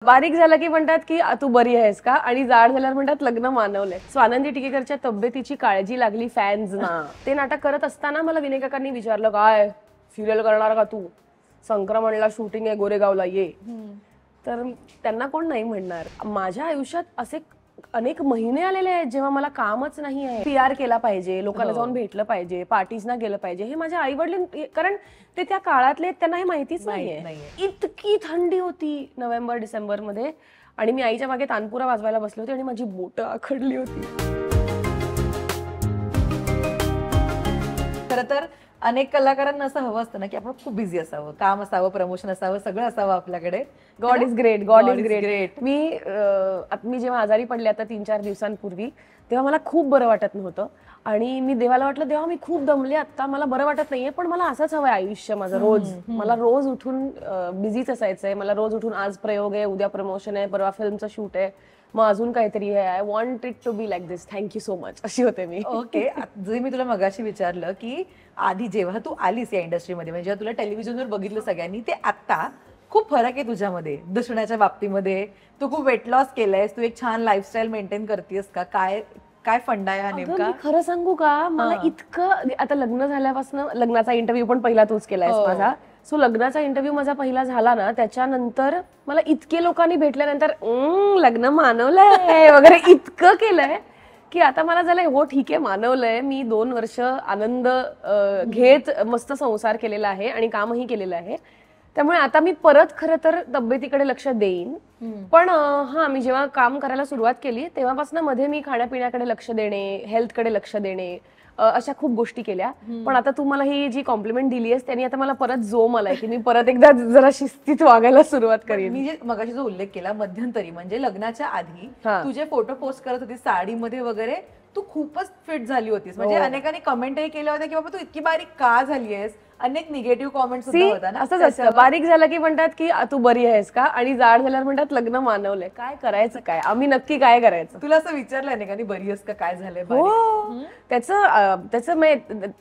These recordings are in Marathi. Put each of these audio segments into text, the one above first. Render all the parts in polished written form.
बारीक झालं की म्हणतात की तू बरी आहेस का, आणि जाड झाल्यावर म्हणतात लग्न मानवलंय. स्वानंदी टिकेकरच्या तब्येतीची काळजी लागली फॅन्स ना. ते नाटक करत असताना मला विनय काकांनी विचारलं, काय सिरियल करणार का तू, संक्रमणला शूटिंग आहे गोरेगावला ये. तर त्यांना कोण नाही म्हणणार. माझ्या आयुष्यात असे अनेक महिने आलेले आहेत जेव्हा मला कामच नाही आहे. PR केला पाहिजे, लोकांना जाऊन भेटलं पाहिजे, पार्टीजना गेलं पाहिजे. हे माझ्या आई वडील, कारण ते त्या काळातले, त्यांना हे माहितीच नाहीये. इतकी थंडी होती नोव्हेंबर डिसेंबर मध्ये, आणि मी आईच्या मागे तानपुरा वाजवायला बसले होते आणि माझी बोटं आखडली होती. खरं तर अनेक कलाकारांना असं हवं असतं ना की आपण खूप बिझी असावं, काम असावं, प्रमोशन असावं, सगळं असावं आपल्याकडे. God is great, God is great. मी जेव्हा आजारी पडले आता 3-4 दिवसांपूर्वी, तेव्हा मला खूप बरं वाटत नव्हतं आणि मी देवाला वाटलं, देवा मी खूप दमले आता, मला बरं वाटत नाहीये, पण मला असंच हवंय आयुष्य माझं रोज. मला रोज उठून बिझीच असायचंय, मला रोज उठून आज प्रयोग आहे, उद्या प्रमोशन आहे, परवा फिल्मचं शूट आहे, मग अजून काहीतरी आहे, I want it to be like this, thank you so much, अशी होते मी. ओके. जे मी तुला मगाशी विचारलं की आधी जेव्हा तू आलीस या इंडस्ट्रीमध्ये, म्हणजे जेव्हा तुला टेलिव्हिजनवर बघितलं सगळ्यांनी, ते आता खूप फरक आहे तुझ्यामध्ये दिसण्याच्या बाबतीमध्ये. तू खूप वेट लॉस केलंयस, तू एक छान लाईफस्टाईल मेंटेन करतेस का, काय काय फंडा आहे हा नेमका? मी खरं सांगू का, मला इतकं, आता लग्न झाल्यापासून, लग्नाचा इंटरव्ह्यू पण पहिला तूच केलायस माझा, सो लग्नाचा इंटरव्ह्यू माझा पहिला झाला ना, त्याच्यानंतर मला इतके लोकांनी भेटल्यानंतर लग्न मानवलंय वगैरे इतकं केलंय की आता मला झालंय, हो ठीक आहे मानवलंय, मी 2 वर्ष आनंद घेत मस्त संसार केलेला आहे आणि कामही केलेलं आहे. त्यामुळे आता मी परत खरं तर तब्येतीकडे लक्ष देईन. पण मी जेव्हा काम करायला सुरुवात केली तेव्हापासून मध्ये मी खाण्यापिण्याकडे लक्ष देणे, हेल्थकडे लक्ष देणे, अशा खूप गोष्टी केल्या. पण आता तू मला ही जी कॉम्प्लिमेंट दिली आहेस त्यांनी आता मला परत जोम आलाय की मी परत एकदा जरा शिस्तीत वागायला सुरुवात करेन. मी जे मगाशी जो उल्लेख केला मध्यंतरी, म्हणजे लग्नाच्या आधी तुझे फोटो पोस्ट करत होती साडीमध्ये वगैरे, तू खूपच फिट झाली होतीस. म्हणजे अनेकांनी कमेंटही केल्या होत्या की बाबा तू इतकी बारीक का झाली आहेस. अनेक निगेटिव्ह कॉमेंट सुद्धा होता ना. असंच असतं, बारीक झालं की म्हणतात की तू बरी आहेस का, आणि जाड झाल्यावर म्हणतात लग्न मानवलंय. काय करायचं, काय आम्ही नक्की काय करायचं. तुला असं विचारलंय अनेकांनी बरी आहेस का, काय झालंय? हो, त्याचं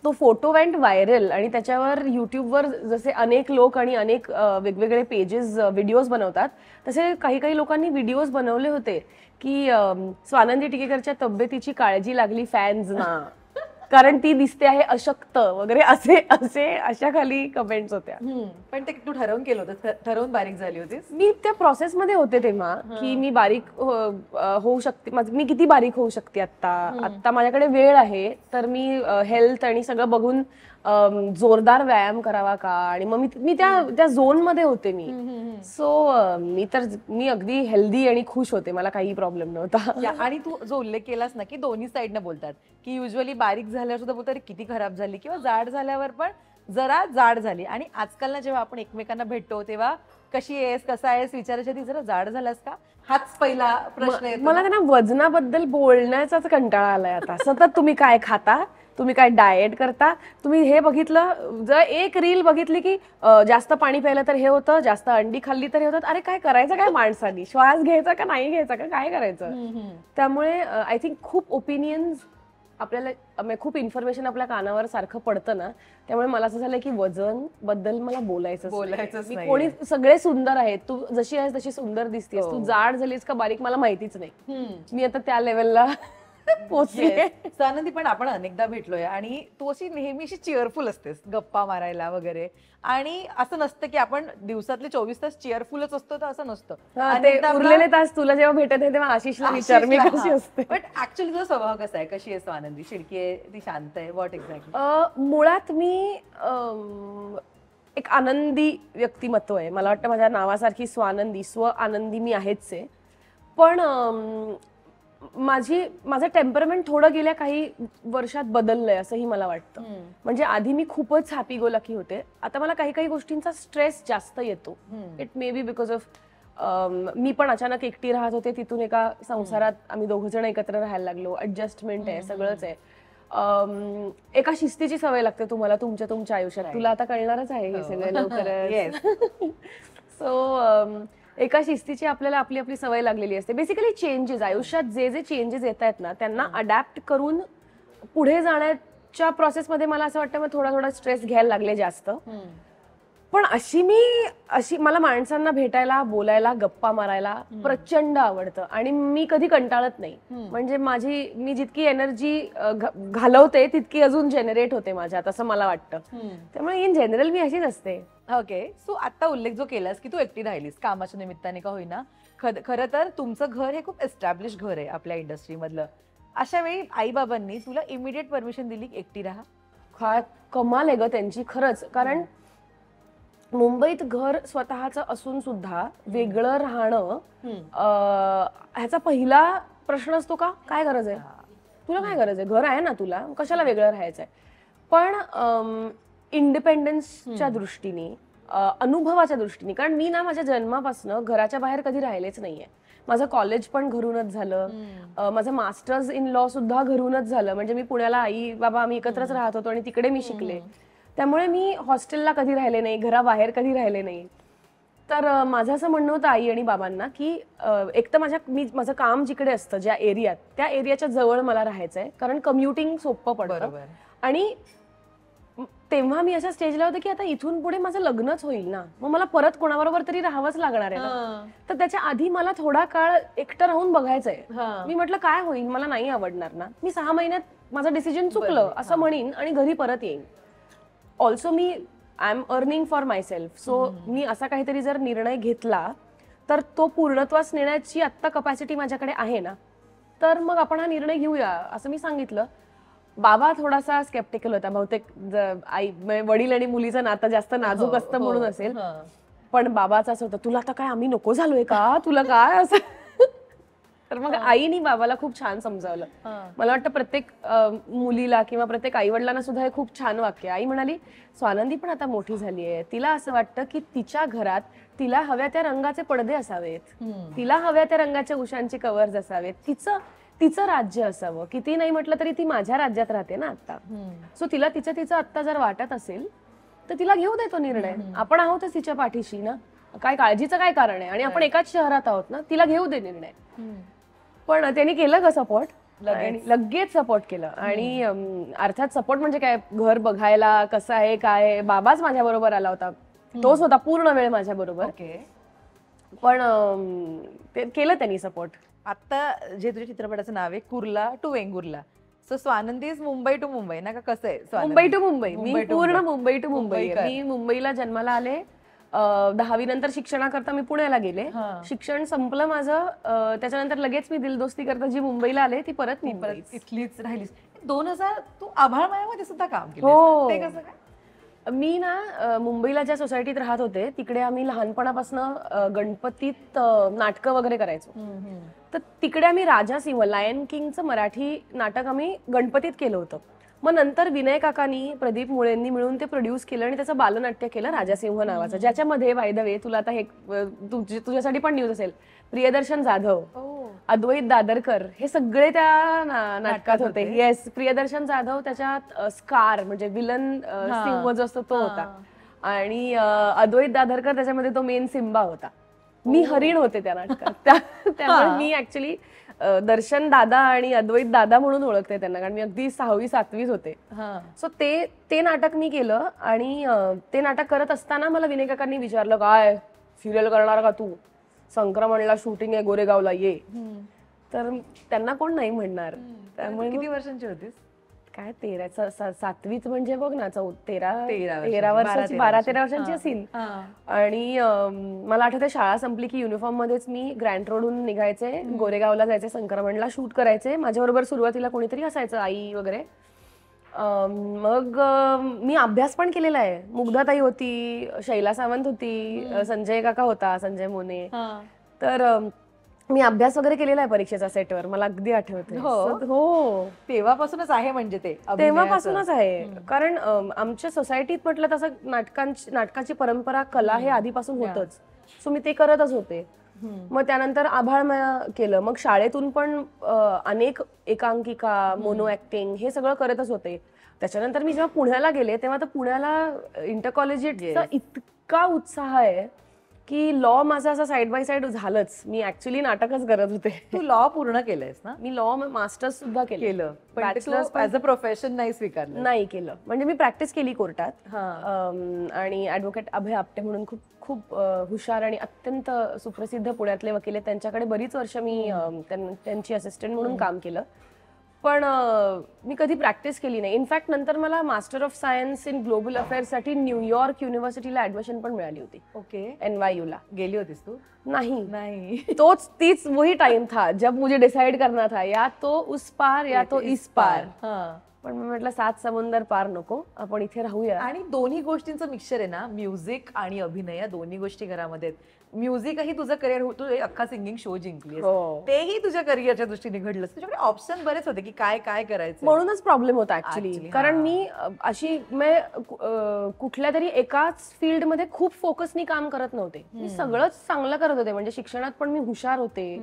तो फोटो वेंट व्हायरल आणि त्याच्यावर युट्यूबवर जसे अनेक लोक आणि अनेक वेगवेगळे पेजेस व्हिडिओज बनवतात, तसे काही काही लोकांनी व्हिडिओज बनवले होते की स्वानंदी टिकेकरच्या तब्येतीची काळजी लागली फॅन्स ना, कारण ती दिसते आहे अशक्त वगैरे, अशा खाली कमेंट्स होत्या. पण ते तू ठरवून केलं होतं, ठरवून बारीक झाली होतीस? मी त्या प्रोसेसमध्ये होते तेव्हा की मी बारीक होऊ शकते, मी किती बारीक होऊ शकते आता माझ्याकडे वेळ आहे, तर मी हेल्थ आणि सगळं बघून जोरदार व्यायाम करावा का, आणि मग मी त्या झोन मध्ये होते मी. सो मी अगदी हेल्दी आणि खुश होते, मला काही प्रॉब्लेम नव्हता. आणि तू जो उल्लेख केलास ना की दोन्ही साईडनं बोलतात की युजली बारीक झाल्यावर सुद्धा बोलतात किती खराब झाली, किंवा जाड झाल्यावर पण जरा जाड झाली. आणि आजकाल ना जेव्हा आपण एकमेकांना भेटतो तेव्हा कशी आहेस, कसा आहेस विचारायच्या आधी जरा जाड झालास का, हाच पहिला प्रश्न येतो. मला त्यांना वजनाबद्दल बोलण्याचाच कंटाळा आलाय आता. सतत तुम्ही काय खाता, तुम्ही काय डाएट करता, तुम्ही हे बघितलं, जर एक रील बघितली की जास्त पाणी प्यायलं तर हे होतं, जास्त अंडी खाल्ली तर हे होतं. अरे काय करायचं काय माणसानी, श्वास घ्यायचा का नाही घ्यायचा का, काय करायचं. त्यामुळे आय थिंक खूप ओपिनियन्स आपल्याला, खूप इन्फॉर्मेशन आपल्या कानावर सारखं पडतं ना, त्यामुळे मला असं झालंय की वजन बद्दल मला बोलायचंच नाही. कोणी, सगळे सुंदर आहेत, तू जशी आहेस तशी सुंदर दिसतेस, तू जाड झालीस का बारीक मला माहितीच नाही. मी आता त्या लेवलला पोचले. स्वानंदी, पण आपण अनेकदा भेटलोय आणि तू अशी नेहमीशी चेअरफुल असतेस, गप्पा मारायला वगैरे, आणि असं नसतं की आपण दिवसातले 24 तास चेअरफुलच असतो, तर असं नसतं. उरलेले तास तुला जेव्हा भेटत आहे तेव्हा आशिषला विचार मी कशी असते. बट ऍक्च्युअली तुझा स्वभाव कसा आहे, कशी आहे स्वानंदी? शिडकी आहे, ती शांत आहे, व्हॉट एक्झॅक्टली? मुळात मी एक आनंदी व्यक्तिमत्व आहे. मला वाटतं माझ्या नावासारखी स्वानंदी, आनंदी मी आहेच आहे. पण माझं टेम्परमेंट थोडं गेल्या काही वर्षात बदललंय असंही मला वाटतं. म्हणजे आधी मी खूपच हॅपी गो लकी होते, आता मला काही काही गोष्टींचा स्ट्रेस जास्त येतो. It may be because of me पण अचानक एकटी राहत होते, तिथून एका संसारात आम्ही 2 जण एकत्र राहायला लागलो, ऍडजस्टमेंट आहे, सगळंच आहे. एका शिस्तीची सवय लागते तुम्हाला तुमच्या आयुष्यात, तुला आता कळणारच आहे हे सगळं लवकरच. सो एका शिस्तीची आपल्याला आपली आपली सवय लागलेली असते. बेसिकली चेंजेस आयुष्यात जे चेंजेस येत आहेत ना, त्यांना अडॅप्ट करून पुढे जाण्याच्या प्रोसेसमध्ये मला असं वाटतं मग थोडा स्ट्रेस घ्यायला लागले जास्त. पण अशी मला माणसांना भेटायला, बोलायला, गप्पा मारायला प्रचंड आवडतं आणि मी कधी कंटाळत नाही. म्हणजे मी जितकी एनर्जी घालवते तितकी अजून जनरेट होते माझ्यात, असं मला वाटतं. त्यामुळे इन जनरल मी अशीच असते. ओके. सो आता उल्लेख जो केलास की तू एकटी राहिलीस कामाच्या निमित्ताने का होईना, खरं तर तुमचं घर हे खूप एस्टॅब्लिश घर आहे आपल्या इंडस्ट्रीमधलं. अशा वेळी आई बाबांनी तुला इमिडिएट परमिशन दिली की एकटी राहा? काय कमाल आहे ग त्यांची खरंच. कारण मुंबईत घर स्वतःचं असून सुद्धा वेगळं राहणं ह्याचा पहिला प्रश्न असतो का काय गरज आहे, तुला काय गरज आहे, घर आहे ना तुला, कशाला वेगळं राहायचंय. पण इंडिपेंडन्सच्या दृष्टीने, अनुभवाच्या दृष्टीने, कारण मी ना माझ्या जन्मापासून घराच्या बाहेर कधी राहिलेच नाहीये. माझं कॉलेज पण घरूनच झालं, माझं मास्टर्स इन लॉ सुद्धा घरूनच झालं. म्हणजे मी पुण्याला आई बाबा आम्ही एकत्रच राहत होतो आणि तिकडे मी शिकले. त्यामुळे मी हॉस्टेलला कधी राहिले नाही, घराबाहेर कधी राहिले नाही. तर माझं असं म्हणणं होतं आई आणि बाबांना की एक तर माझं काम जिकडे असतं ज्या एरियात, त्या एरियाच्या जवळ मला राहायचंय, कारण कम्युटिंग सोपं पडतं. आणि तेव्हा मी अशा स्टेजला होते की आता इथून पुढे माझं लग्नच होईल ना, मग मला परत कोणाबरोबर तरी राहावंच लागणार आहे ना. तर त्याच्या आधी मला थोडा काळ एकटं राहून बघायचंय. मी म्हटलं काय होईल, मला नाही आवडणार ना, मी 6 महिन्यात माझं डिसिजन चुकलं असं म्हणीन आणि घरी परत येईन. Also I am earning for myself. So मी असा काहीतरी जर निर्णय घेतला तर तो पूर्णत्वास नेण्याची आत्ता कपॅसिटी माझ्याकडे आहे ना, तर मग आपण हा निर्णय घेऊया असं मी सांगितलं. बाबा थोडासा स्केप्टिकल होता, बहुतेक आई वडील आणि मुलीचं नातं जास्त नाजूक असतं म्हणून असेल. पण बाबाचं असं होतं, तुला आता काय आम्ही नको झालोय का, तुला काय असं. तर मग आईनी बाबाला खूप छान समजावलं. मला वाटतं प्रत्येक मुलीला किंवा प्रत्येक आई वडिलांना सुद्धा हे खूप छान वाक्य. आई म्हणाली, स्वानंदी पण आता मोठी झाली आहे, तिला असं वाटतं की तिच्या घरात तिला हव्या त्या रंगाचे पडदे असावेत, तिला हव्या त्या रंगाच्या उशांची कव्हर्स असावेत, तिचं राज्य असावं. किती नाही म्हटलं तरी ती माझ्या राज्यात राहते ना आता. सो तिला तिचं आता जर वाटत असेल तर तिला घेऊ देतो निर्णय. आपण आहोतच तिच्या पाठीशी ना, काय काळजीचं काय कारण आहे, आणि आपण एकाच शहरात आहोत ना, तिला घेऊ दे निर्णय. पण त्यांनी केलं का सपोर्ट, लगेच सपोर्ट केलं. आणि अर्थात सपोर्ट म्हणजे काय, घर बघायला कसं आहे काय आहे, बाबाच माझ्या बरोबर आला होता, तोच होता पूर्ण वेळ माझ्या बरोबर. पण ते केलं त्यांनी सपोर्ट. आता जे तुझ्या चित्रपटाचं नाव आहे Kurla to Vengurla, so Swanandi is Mumbai to Mumbai ना, का कसं आहे? मुंबई टू मुंबई, मी पूर्ण मुंबई टू मुंबई. मी मुंबईला जन्माला आले, 10वी नंतर शिक्षणाकरता मी पुण्याला गेले. शिक्षण संपलं माझं, त्याच्यानंतर लगेच मी दिलदोस्ती करता जी मुंबईला आले ती परत इथलीच राहिलीस. 2000 तू आभाळमायामध्ये सुद्धा काम केलं, ते कसं काय? मी ना मुंबईला ज्या सोसायटीत राहत होते तिकडे आम्ही लहानपणापासून गणपतीत नाटकं वगैरे करायचो. तर तिकडे आम्ही राजा सिंह, लायन किंगचं मराठी नाटक आम्ही गणपतीत केलं होतं. मग नंतर विनय काकांनी, प्रदीप मुळेंनी मिळून ते प्रोड्यूस केलं आणि त्याचं बालनाट्य केलं राजासिंह नावाचं, ज्याच्यामध्ये बाय द वे तुला आता हे तुझ्यासाठी पण न्यूज असेल, प्रियदर्शन जाधव, अद्वैत दादरकर हे सगळे त्या नाटकात होते. येस, प्रियदर्शन जाधव त्याच्यात स्कार म्हणजे विलन सिंह जो असतो तो होता, आणि अद्वैत दादरकर त्याच्यामध्ये तो मेन सिम्बा होता. मी हरिण होते त्या नाटकात. त्यामुळे मी ऍक्च्युली दर्शन दादा आणि अद्वैत दादा म्हणून ओळखते त्यांना, कारण मी अगदी 6वी 7वीत होते. सो ते नाटक मी केलं. आणि ते नाटक करत असताना मला विनय काकांनी विचारलं, काय सिरियल करणार का तू, संक्रमणला शूटिंग आहे गोरेगावला, ये. तर त्यांना कोण नाही म्हणणार. त्यामुळे किती वर्षांची होतीस? काय 7वीत म्हणजे बघ ना, 13 वर्षाची, 12-13 वर्षांची असेल. आणि मला आठवते शाळा संपली की युनिफॉर्म मध्येच मी ग्रँड रोडहून निघायचे, गोरेगावला जायचे, संक्रमणला शूट करायचे. माझ्याबरोबर सुरुवातीला कोणीतरी असायचं, आई वगैरे. मग मी अभ्यास पण केलेला आहे. मुग्धाताई होती, शैला सावंत होती, संजय काका होता, संजय मोने. तर मी अभ्यास वगैरे केलेला आहे परीक्षेचा सेटवर, मला अगदी आठवते. हो, तेव्हापासूनच आहे. म्हणजे तेव्हापासूनच आहे. कारण आमच्या सोसायटीत म्हटलं तसं नाटकाची परंपरा, कला हे आधीपासून होतच. सो मी ते करतच होते. मग त्यानंतर आभाळमाया केलं. मग शाळेतून पण अनेक एकांकिका, मोनो ऍक्टिंग हे सगळं करतच होते. त्याच्यानंतर मी जेव्हा पुण्याला गेले तेव्हा तर पुण्याला इंटर कॉलेजिएटचा इतका उत्साह आहे की लॉ माझं असं साईड बाय साईड झालंच. मी ऍक्च्युली नाटकच करत होते. तू लॉ पूर्ण केलंयस ना? मी लॉ मास्टर्स सुद्धा केलं पण Bachelor's ऍज अ प्रोफेशन नाही स्वीकारलं? नाही केलं. म्हणजे मी प्रॅक्टिस केली कोर्टात. हा. आणि ऍडव्होकेट अभय आपटे म्हणून खूप खूप हुशार आणि अत्यंत सुप्रसिद्ध पुण्यातले वकील आहेत. त्यांच्याकडे बरीच वर्ष मी त्यांची असिस्टंट म्हणून काम केलं. पण मी कधी प्रॅक्टिस केली नाही. इनफॅक्ट नंतर मला master of science in global affairs साठी न्यूयॉर्क युनिव्हर्सिटीला ऍडमिशन पण मिळाली होती. ओके. NYU ला. गेली होतीस तू? नहीं नाही. तीच वही टाइम था जब मुझे डिसाइड करना था या तो उस पार या तो इस पार. पण मी म्हटलं 7 समुंदर पार नको, आपण इथे राहूया. आणि दोन्ही गोष्टींचं मिक्सचर आहे ना, म्युझिक आणि अभिनय या दोन्ही गोष्टी घरामध्ये आहेत. म्युझिकही तुझं करिअर होतो, अख्खा सिंगिंग शो जिंकली, तेही तुझ्या करिअरच्या दृष्टीने घडलं. तुझ्याकडे ऑप्शन बरेच होते की काय काय करायचं. म्हणूनच प्रॉब्लेम होता ऍक्च्युली. कारण मी अशी कुठल्या तरी एकाच फील्डमध्ये खूप फोकसनी काम करत नव्हते. मी सगळंच चांगलं करत होते. म्हणजे शिक्षणात पण मी हुशार होते.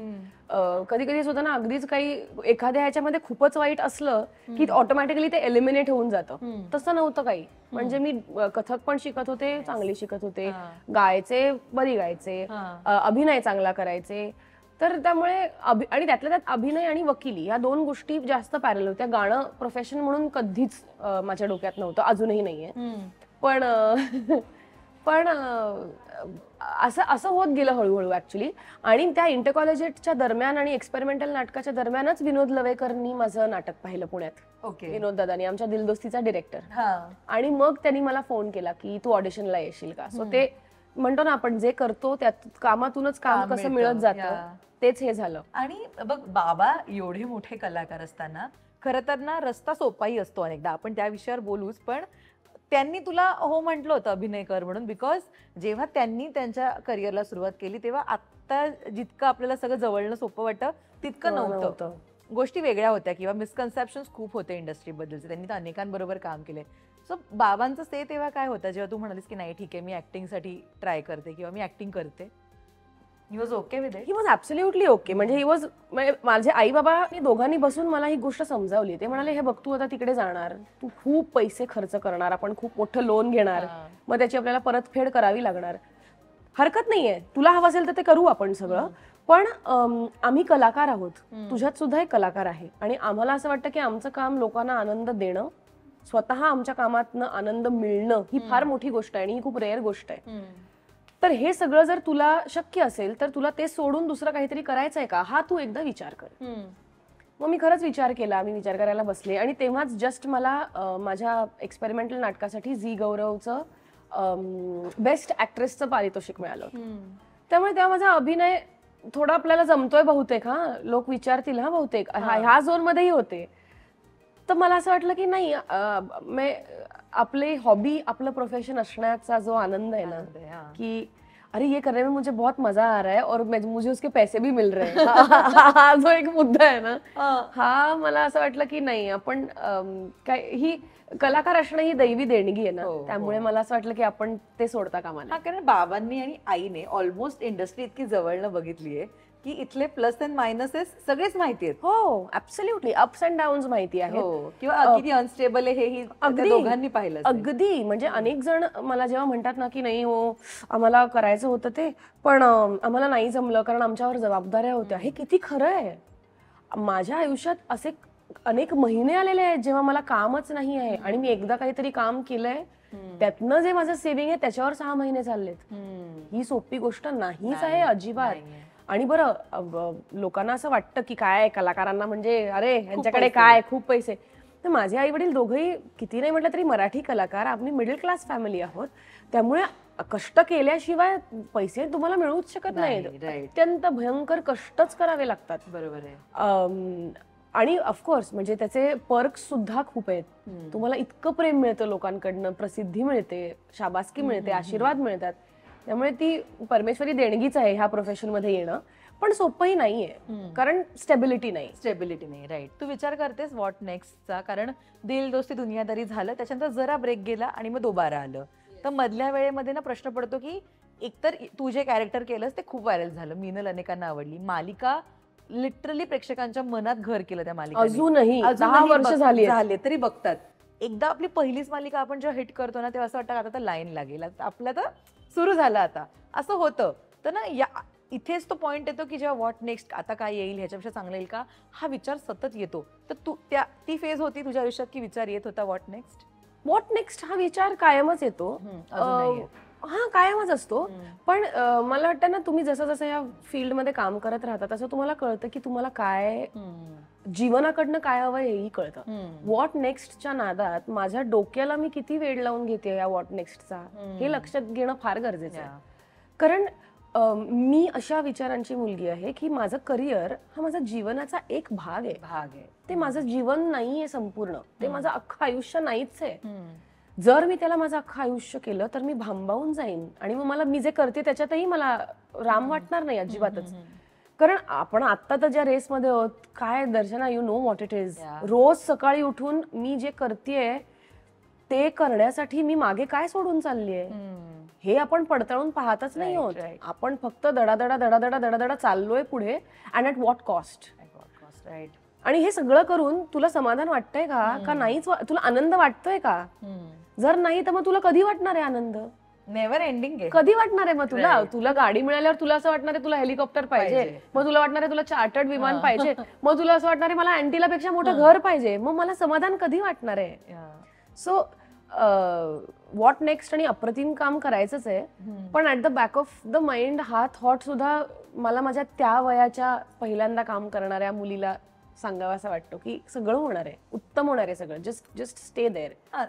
कधी कधी होतं ना, अगदीच काही एखाद्या ह्याच्यामध्ये खूपच वाईट असलं की ऑटोमॅटिकली ते एलिमिनेट होऊन जातं. तसं नव्हतं काही. म्हणजे मी कथक पण शिकत होते, चांगली शिकत होते, गायचे बरी गायचे, अभिनय चांगला करायचे. तर त्यामुळे आणि त्यातल्या त्यात अभिनय आणि वकिली या 2 गोष्टी जास्त पॅरल होत्या. गाणं प्रोफेशन म्हणून कधीच माझ्या डोक्यात नव्हतं, अजूनही नाहीये. पण पण असं होत गेलं हळूहळू ऍक्च्युली. आणि त्या इंटर कॉलेजेटच्या दरम्यान आणि एक्सपेरिमेंटल नाटकाच्या दरम्यानच विनोद लवेकरनी माझं नाटक पाहिलं पुण्यात. ओके. विनोद दादानी, आमच्या दिलदोस्तीचा डिरेक्टर. आणि मग त्यांनी मला फोन केला की तू ऑडिशनला येशील का. सो ते म्हणतो ना आपण जे करतो त्यात कामातूनच काम कसं मिळत जातं, तेच हे झालं. आणि बघ, बाबा एवढे मोठे कलाकार असताना खरं तर ना रस्ता सोपाही असतो अनेकदा, आपण त्या विषयावर बोलूच. पण त्यांनी तुला हो म्हटलं होतं अभिनय कर म्हणून, बिकॉज जेव्हा त्यांनी त्यांच्या करिअरला सुरुवात केली तेव्हा आता जितकं आपल्याला सगळं जवळनं सोपं वाटतं तितकं नव्हतं. गोष्टी वेगळ्या होत्या किंवा मिसकन्सेप्शन्स खूप होते इंडस्ट्रीबद्दलचे. त्यांनी तर अनेकांबरोबर काम केलंय. सो बाबांचं ते तेव्हा काय होतं जेव्हा तू म्हणालीस की नाही ठीक आहे मी ऍक्टिंगसाठी ट्राय करते किंवा मी ऍक्टिंग करते? He was okay with it? He was absolutely okay. म्हणजे ही वॉज, माझे आई बाबा दोघांनी बसून मला ही गोष्ट समजावली. ते म्हणाले हे बघ, तू आता तिकडे जाणार, तू खूप पैसे खर्च करणार, आपण खूप मोठं लोन घेणार, मग त्याची आपल्याला परतफेड करावी लागणार. हरकत नाहीये, तुला हवं असेल तर ते करू आपण सगळं. पण आम्ही कलाकार आहोत, तुझ्यात सुद्धा एक कलाकार आहे. आणि आम्हाला असं वाटतं की आमचं काम लोकांना आनंद देणं, स्वतः आमच्या कामातनं आनंद मिळणं ही फार मोठी गोष्ट आहे आणि ही खूप रेअर गोष्ट आहे. तर हे सगळं जर तुला शक्य असेल तर तुला ते सोडून दुसरं काहीतरी करायचंय का, हा तू एकदा विचार कर. मग मी खरंच विचार केला. मी विचार करायला बसले आणि तेव्हाच जस्ट मला माझ्या एक्सपेरिमेंटल नाटकासाठी झी गौरवचं बेस्ट ऍक्ट्रेसचं पारितोषिक मिळालं. त्यामुळे तेव्हा माझा अभिनय थोडा आपल्याला जमतोय बहुतेक. लोक विचारतील बहुतेक ह्या झोन मध्येही होते. तर मला असं वाटलं की नाही, आपले हॉबी आपलं प्रोफेशन असण्याचा जो आनंद आहे ना, की अरे ये करने में मुझे बहुत मजा आ रहा है और मुझे उसके पैसे भी मिल रहे हैं, हा जो एक मुद्दा आहे ना, हा मला असं वाटलं की नाही, आपण काय ही कलाकार असणं ही दैवी देणगी आहे ना. त्यामुळे मला असं वाटलं की आपण ते सोडता कामा नये. कारण बाबांनी आणि आईने ऑलमोस्ट इंडस्ट्री इतकी जवळनं बघितलीये की इथले प्लस अँड मायनसेस सगळेच माहिती आहेत. हो, ऍब्सोल्युटली. अप्स अँड डाऊन्स माहिती आहेत. किंवा किती अनस्टेबल आहे हे दोघांनी पाहिलं. अगदी. म्हणजे अनेक जण मला जेव्हा म्हणतात ना की नाही हो आम्हाला करायचं होतं ते, पण आम्हाला नाही जमलं कारण आमच्यावर जबाबदाऱ्या होत्या, हे किती खरं आहे. माझ्या आयुष्यात असे अनेक महिने आलेले आहेत जेव्हा मला कामच नाही आहे आणि मी एकदा काहीतरी काम केलंय, त्यातनं जे माझं सेव्हिंग आहे त्याच्यावर 6 महिने चाललेत. ही सोपी गोष्ट नाहीच आहे अजिबात. आणि बरं, लोकांना असं वाटतं की काय कलाकारांना म्हणजे अरे ह्यांच्याकडे काय खूप पैसे. तर माझे आई वडील दोघंही किती नाही म्हटलं तरी मराठी कलाकार, आम्ही मिडल क्लास फॅमिली आहोत. त्यामुळे कष्ट केल्याशिवाय पैसे तुम्हाला मिळूच शकत नाहीत. अत्यंत भयंकर कष्टच करावे लागतात. बरोबर आहे. आणि ऑफकोर्स म्हणजे त्याचे पर्क्स सुद्धा खूप आहेत. तुम्हाला इतकं प्रेम मिळतं लोकांकडनं, प्रसिद्धी मिळते, शाबासकी मिळते, आशीर्वाद मिळतात. त्यामुळे ती परमेश्वरी देणगीच आहे ह्या प्रोफेशन मध्ये येणं. पण सोपंही नाहीये कारण स्टेबिलिटी नाही. राईट. तू विचार करतेस व्हॉट नेक्स्टचा? कारण दिल दोस्ती दुनियादारी झालं, त्याच्यानंतर जरा ब्रेक गेला आणि मग दोबारा आलं. तर मधल्या वेळेमध्ये ना प्रश्न पडतो की एकतर तू जे कॅरेक्टर केलंस ते खूप व्हायरल झालं, मीनल अनेकांना आवडली, मालिका लिटरली प्रेक्षकांच्या मनात घर केलं त्या मालिका. अजूनही 10 वर्ष झाले तरी बघतात. एकदा आपली पहिलीच मालिका आपण जेव्हा हिट करतो ना तेव्हा असं वाटतं आता तर लाईन लागेल, आपल्या तर सुरू झालं आता असं होतं. तर ना इथेच तो पॉइंट येतो की जेव्हा व्हॉट नेक्स्ट, आता काय येईल, ह्याच्यापेक्षा चांगलं येईल का, हा विचार सतत येतो. तर ती फेज होती तुझ्या आयुष्यात की विचार येत होता व्हॉट नेक्स्ट हा विचार कायमच येतो. हा कायमच असतो. पण मला वाटतं ना, तुम्ही जसं जसं या फील्डमध्ये काम करत राहता तसं तुम्हाला कळतं की तुम्हाला काय जीवनाकडनं काय हवं हेही कळतं. व्हॉट नेक्स्टच्या नादात माझ्या डोक्याला मी किती वेळ लावून घेते या व्हॉट नेक्स्टचा हे लक्षात घेणं फार गरजेचं आहे. कारण मी अशा विचारांची मुलगी आहे की माझं करिअर हा माझा जीवनाचा एक भाग आहे. ते माझं जीवन नाहीये संपूर्ण, ते माझं अख्खं आयुष्य नाहीच आहे. जर मी त्याला माझं अख्खं आयुष्य केलं तर मी भांबावून जाईन आणि मग मी जे करते त्याच्यातही मला राम वाटणार नाही अजिबातच. कारण आपण आता तर ज्या रेसमध्ये आहोत, काय Darshana, you know what it is. रोज सकाळी उठून मी जे करतेय ते करण्यासाठी मी मागे काय सोडून चाललीये हे आपण पडताळून पाहतच नाही आहोत. आपण फक्त दडादडा चाललोय पुढे, अँड ॲट व्हॉट कॉस्ट. आणि हे सगळं करून तुला समाधान वाटतंय का नाहीच? तुला आनंद वाटतोय का? जर नाही तर मग तुला कधी वाटणार आहे आनंद? Never ending. कधी वाटणार आहे? मग तुला गाडी मिळाल्यावर तुला असं वाटणार आहे तुला हेलिकॉप्टर पाहिजे, मग तुला वाटणार आहे तुला चार्टर्ड विमान पाहिजे, मग तुला असं वाटणार आहे मला अँटिला पेक्षा मोठं घर पाहिजे. मग मला समाधान कधी वाटणार आहे? सो व्हॉट नेक्स्ट आणि अप्रतिम काम करायचंच आहे. पण at the back of the mind हा थॉट सुद्धा मला माझ्या त्या वयाच्या पहिल्यांदा काम करणाऱ्या मुलीला सांगावा असं वाटतो की सगळं होणार आहे, उत्तम होणार आहे सगळं. Just stay there.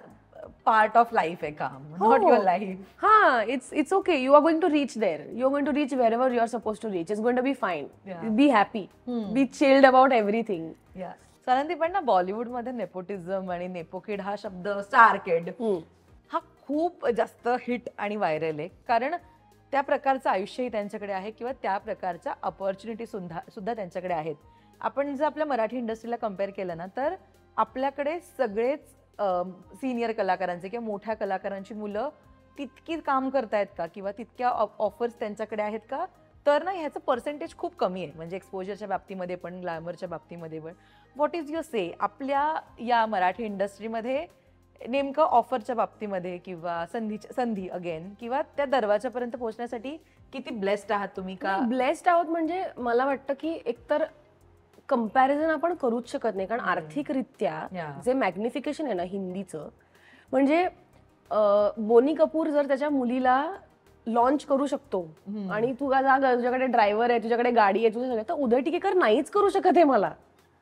Part of life आहे काम, नॉट युअर लाईफ. हा, it's okay. You are going to reach there. You are going to reach wherever you are suppose to reach. It's going to be fine. Be happy, be chilled about everything. सनंदी, पण ना बॉलिवूडमध्ये नेपोटिझम आणि नेपोकिड हा शब्द, स्टार किड, हा खूप जास्त हिट आणि व्हायरल आहे. कारण त्या प्रकारचं आयुष्यही त्यांच्याकडे आहे किंवा त्या प्रकारच्या अपॉर्च्युनिटी सुद्धा त्यांच्याकडे आहेत. आपण जर आपल्या मराठी इंडस्ट्रीला कम्पेअर केलं ना, तर आपल्याकडे सगळेच सिनियर कलाकारांचे किंवा मोठ्या कलाकारांची मुलं तितकी काम करतायत का किंवा तितक्या ऑफर्स त्यांच्याकडे आहेत का? तर ना ह्याचं पर्सेंटेज खूप कमी आहे. म्हणजे एक्सपोजरच्या बाबतीमध्ये पण, ग्लॅमरच्या बाबतीमध्ये पण. व्हॉट इज युअर से आपल्या या मराठी इंडस्ट्रीमध्ये नेमकं ऑफरच्या बाबतीमध्ये किंवा संधी अगेन किंवा त्या दरवाजापर्यंत पोहोचण्यासाठी किती ब्लेस्ड आहात तुम्ही? का ब्लेस्ड आहोत म्हणजे मला वाटतं की एकतर कंपॅरिझन आपण करूच शकत नाही. कारण आर्थिकरित्या जे मॅग्निफिकेशन आहे ना हिंदीचं, म्हणजे बोनी कपूर जर त्याच्या मुलीला लॉन्च करू शकतो आणि तुझ्याकडे ड्रायव्हर आहे, तुझ्याकडे गाडी आहे, तुझं सगळं, तर उदय टिकेकर नाहीच करू शकत आहे. मला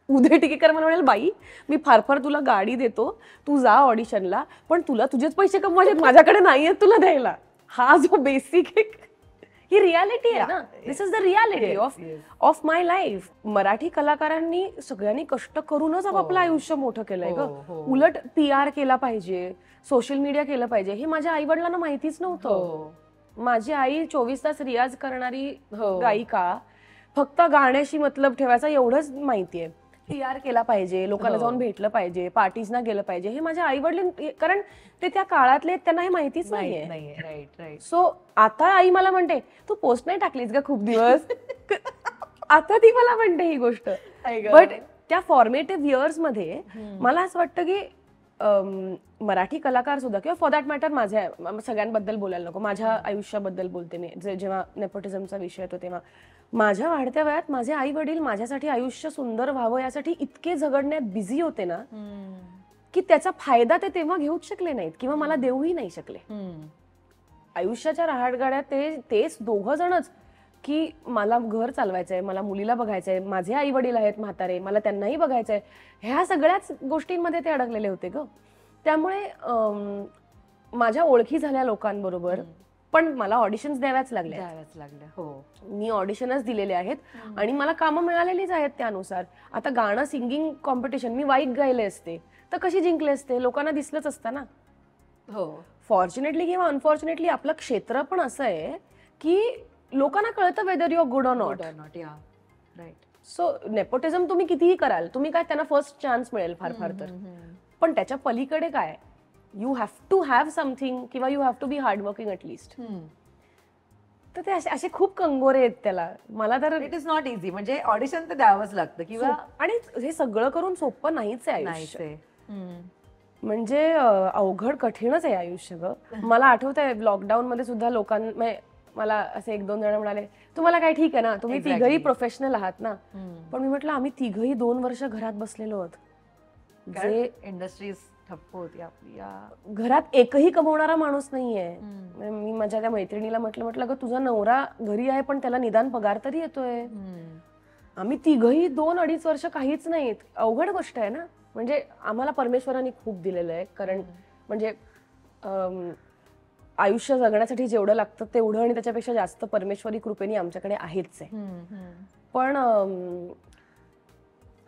उदय टिकेकर मला म्हणेल, बाई मी फार तुला गाडी देतो, तू जा ऑडिशनला, पण तुला तुझेच पैसे कमवायचे, माझ्याकडे नाही आहेत तुला द्यायला. हा जो बेसिक ही रियालिटी आहे ना. This is the reality of my life. Marathi कलाकारांनी सगळ्यांनी कष्ट करूनच आपलं आयुष्य मोठं केलंय ग. उलट PR केला पाहिजे, सोशल मीडिया केलं पाहिजे, हे माझ्या आई वडिलांना माहितीच नव्हतं. माझी आई 24 तास रियाज करणारी गायिका, फक्त गाण्याशी मतलब ठेवायचा एवढंच माहितीये. PR केला पाहिजे, लोकांना जाऊन भेटलं पाहिजे, पार्टीजना गेलं पाहिजे, हे माझ्या आई वडील, कारण ते त्या काळातले, त्यांना हे माहितीच नाहीये. सो आता आई मला म्हणते, तू पोस्ट नाही टाकलीस का खूप दिवस? आता ती मला म्हणते ही गोष्ट. बट त्या फॉर्मेटिव्ह इयर्स मध्ये मला असं वाटतं की मराठी कलाकार सुद्धा, किंवा फॉर दॅट मॅटर माझ्या सगळ्यांबद्दल बोलायला नको, माझ्या आयुष्याबद्दल बोलते मी, जेव्हा नेपोटिझमचा विषय येतो तेव्हा माझ्या वाढत्या वयात माझे आई वडील माझ्यासाठी आयुष्य सुंदर व्हावं यासाठी इतके झगडण्यात बिझी होते ना की त्याचा फायदा ते तेव्हा घेऊच शकले नाहीत किंवा मला देऊही नाही शकले. आयुष्याच्या रहाटगाड्यात तेच दोघं जणच की मला घर चालवायचंय, मला मुलीला बघायचंय, माझे आई वडील आहेत म्हातारे, मला त्यांनाही बघायचंय, ह्या सगळ्याच गोष्टींमध्ये ते अडकलेले होते ग. त्यामुळे माझ्या ओळखी झाल्या लोकांबरोबर, पण मला ऑडिशन्स द्याव्याच लागल्या. मी ऑडिशनच दिलेले आहेत आणि मला कामं मिळालेलीच आहेत त्यानुसार. आता गाणं, सिंगिंग कॉम्पिटिशन मी वाईट गायले असते तर कशी जिंकले असते? लोकांना दिसलंच असतं ना. फॉर्च्युनेटली किंवा अनफॉर्च्युनेटली आपलं क्षेत्र पण असं आहे की लोकांना कळतं whether you are good or not. So nepotism तुम्ही कितीही कराल, तुम्ही काय त्यांना फर्स्ट चान्स मिळेल फार तर, पण त्याच्या पलीकडे काय, you have to have something किंवा you have to be hardworking at least. तर ते असे खूप कंगोरे आहेत त्याला. मला तर इट इज नॉट इझी, म्हणजे ऑडिशन तर द्यावंच लागतं किंवा, आणि हे सगळं करून सोपं नाहीच आहे आयुष्य. म्हणजे अवघड कठीणच आहे आयुष्य ग. मला आठवतंय लॉकडाऊन मध्ये सुद्धा मला असे 1-2 जण म्हणाले तुम्हाला काय ठीक आहे ना, तुम्ही तिघही प्रोफेशनल आहात ना. पण मी म्हटलं आम्ही तिघही 2 वर्ष घरात बसलेलो आहोत. जे इंडस्ट्रीज ठप्प होती आपली, घरात एकही कमवणारा माणूस नाहीये. मी माझ्या त्या मैत्रिणीला म्हटलं ग तुझा नवरा घरी आहे पण त्याला निदान पगार तरी येतोय. आम्ही तिघही 2-2.5 वर्ष काहीच नाहीत. अवघड गोष्ट आहे ना. म्हणजे आम्हाला परमेश्वराने खूप दिलेलं आहे. कारण म्हणजे आयुष्य जगण्यासाठी जेवढं लागतं तेवढं आणि त्याच्यापेक्षा जास्त परमेश्वरी कृपेने आमच्याकडे आहेच आहे. पण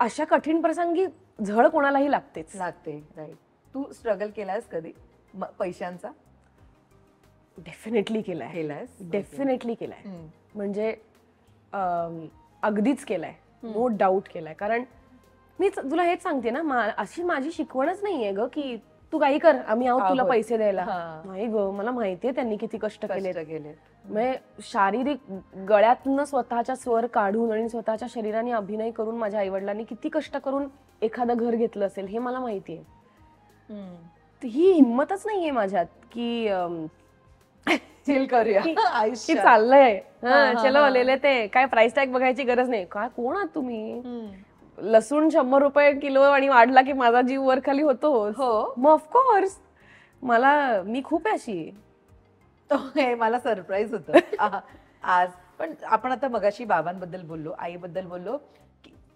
अशा कठीण प्रसंगी झळ कोणालाही लागते. राईट. तू स्ट्रगल केलायस कधी पैशांचा? डेफिनेटली केलाय. म्हणजे अगदीच केलाय, नो डाऊट केलाय. कारण मी तुला हेच सांगते ना, अशी माझी शिकवणच नाहीये ग की तू काही कर आम्ही आहोत तुला पैसे द्यायला. नाही ग, मला माहितीये त्यांनी किती कष्ट केले. म्हणजे शारीरिक गळ्यातनं स्वतःच्या स्वर काढून आणि स्वतःच्या शरीराने अभिनय करून माझ्या आईवडिलांनी किती कष्ट करून एखादं घर घेतलं असेल हे मला माहितीये. ही हिंमतच नाहीये माझ्यात की चिल करूया की चाललंय चलो लेले ते काय प्राइस टॅग बघायची गरज नाही. काय कोण आहात तुम्ही? लसूण 100 रुपये किलो आणि वाढला की माझा जीव वर खाली होतो. मग ऑफकोर्स मी खूप अशी मला सरप्राईज होतं आज. पण आपण आता मगाशी बाबांबद्दल बोललो, आईबद्दल बोललो,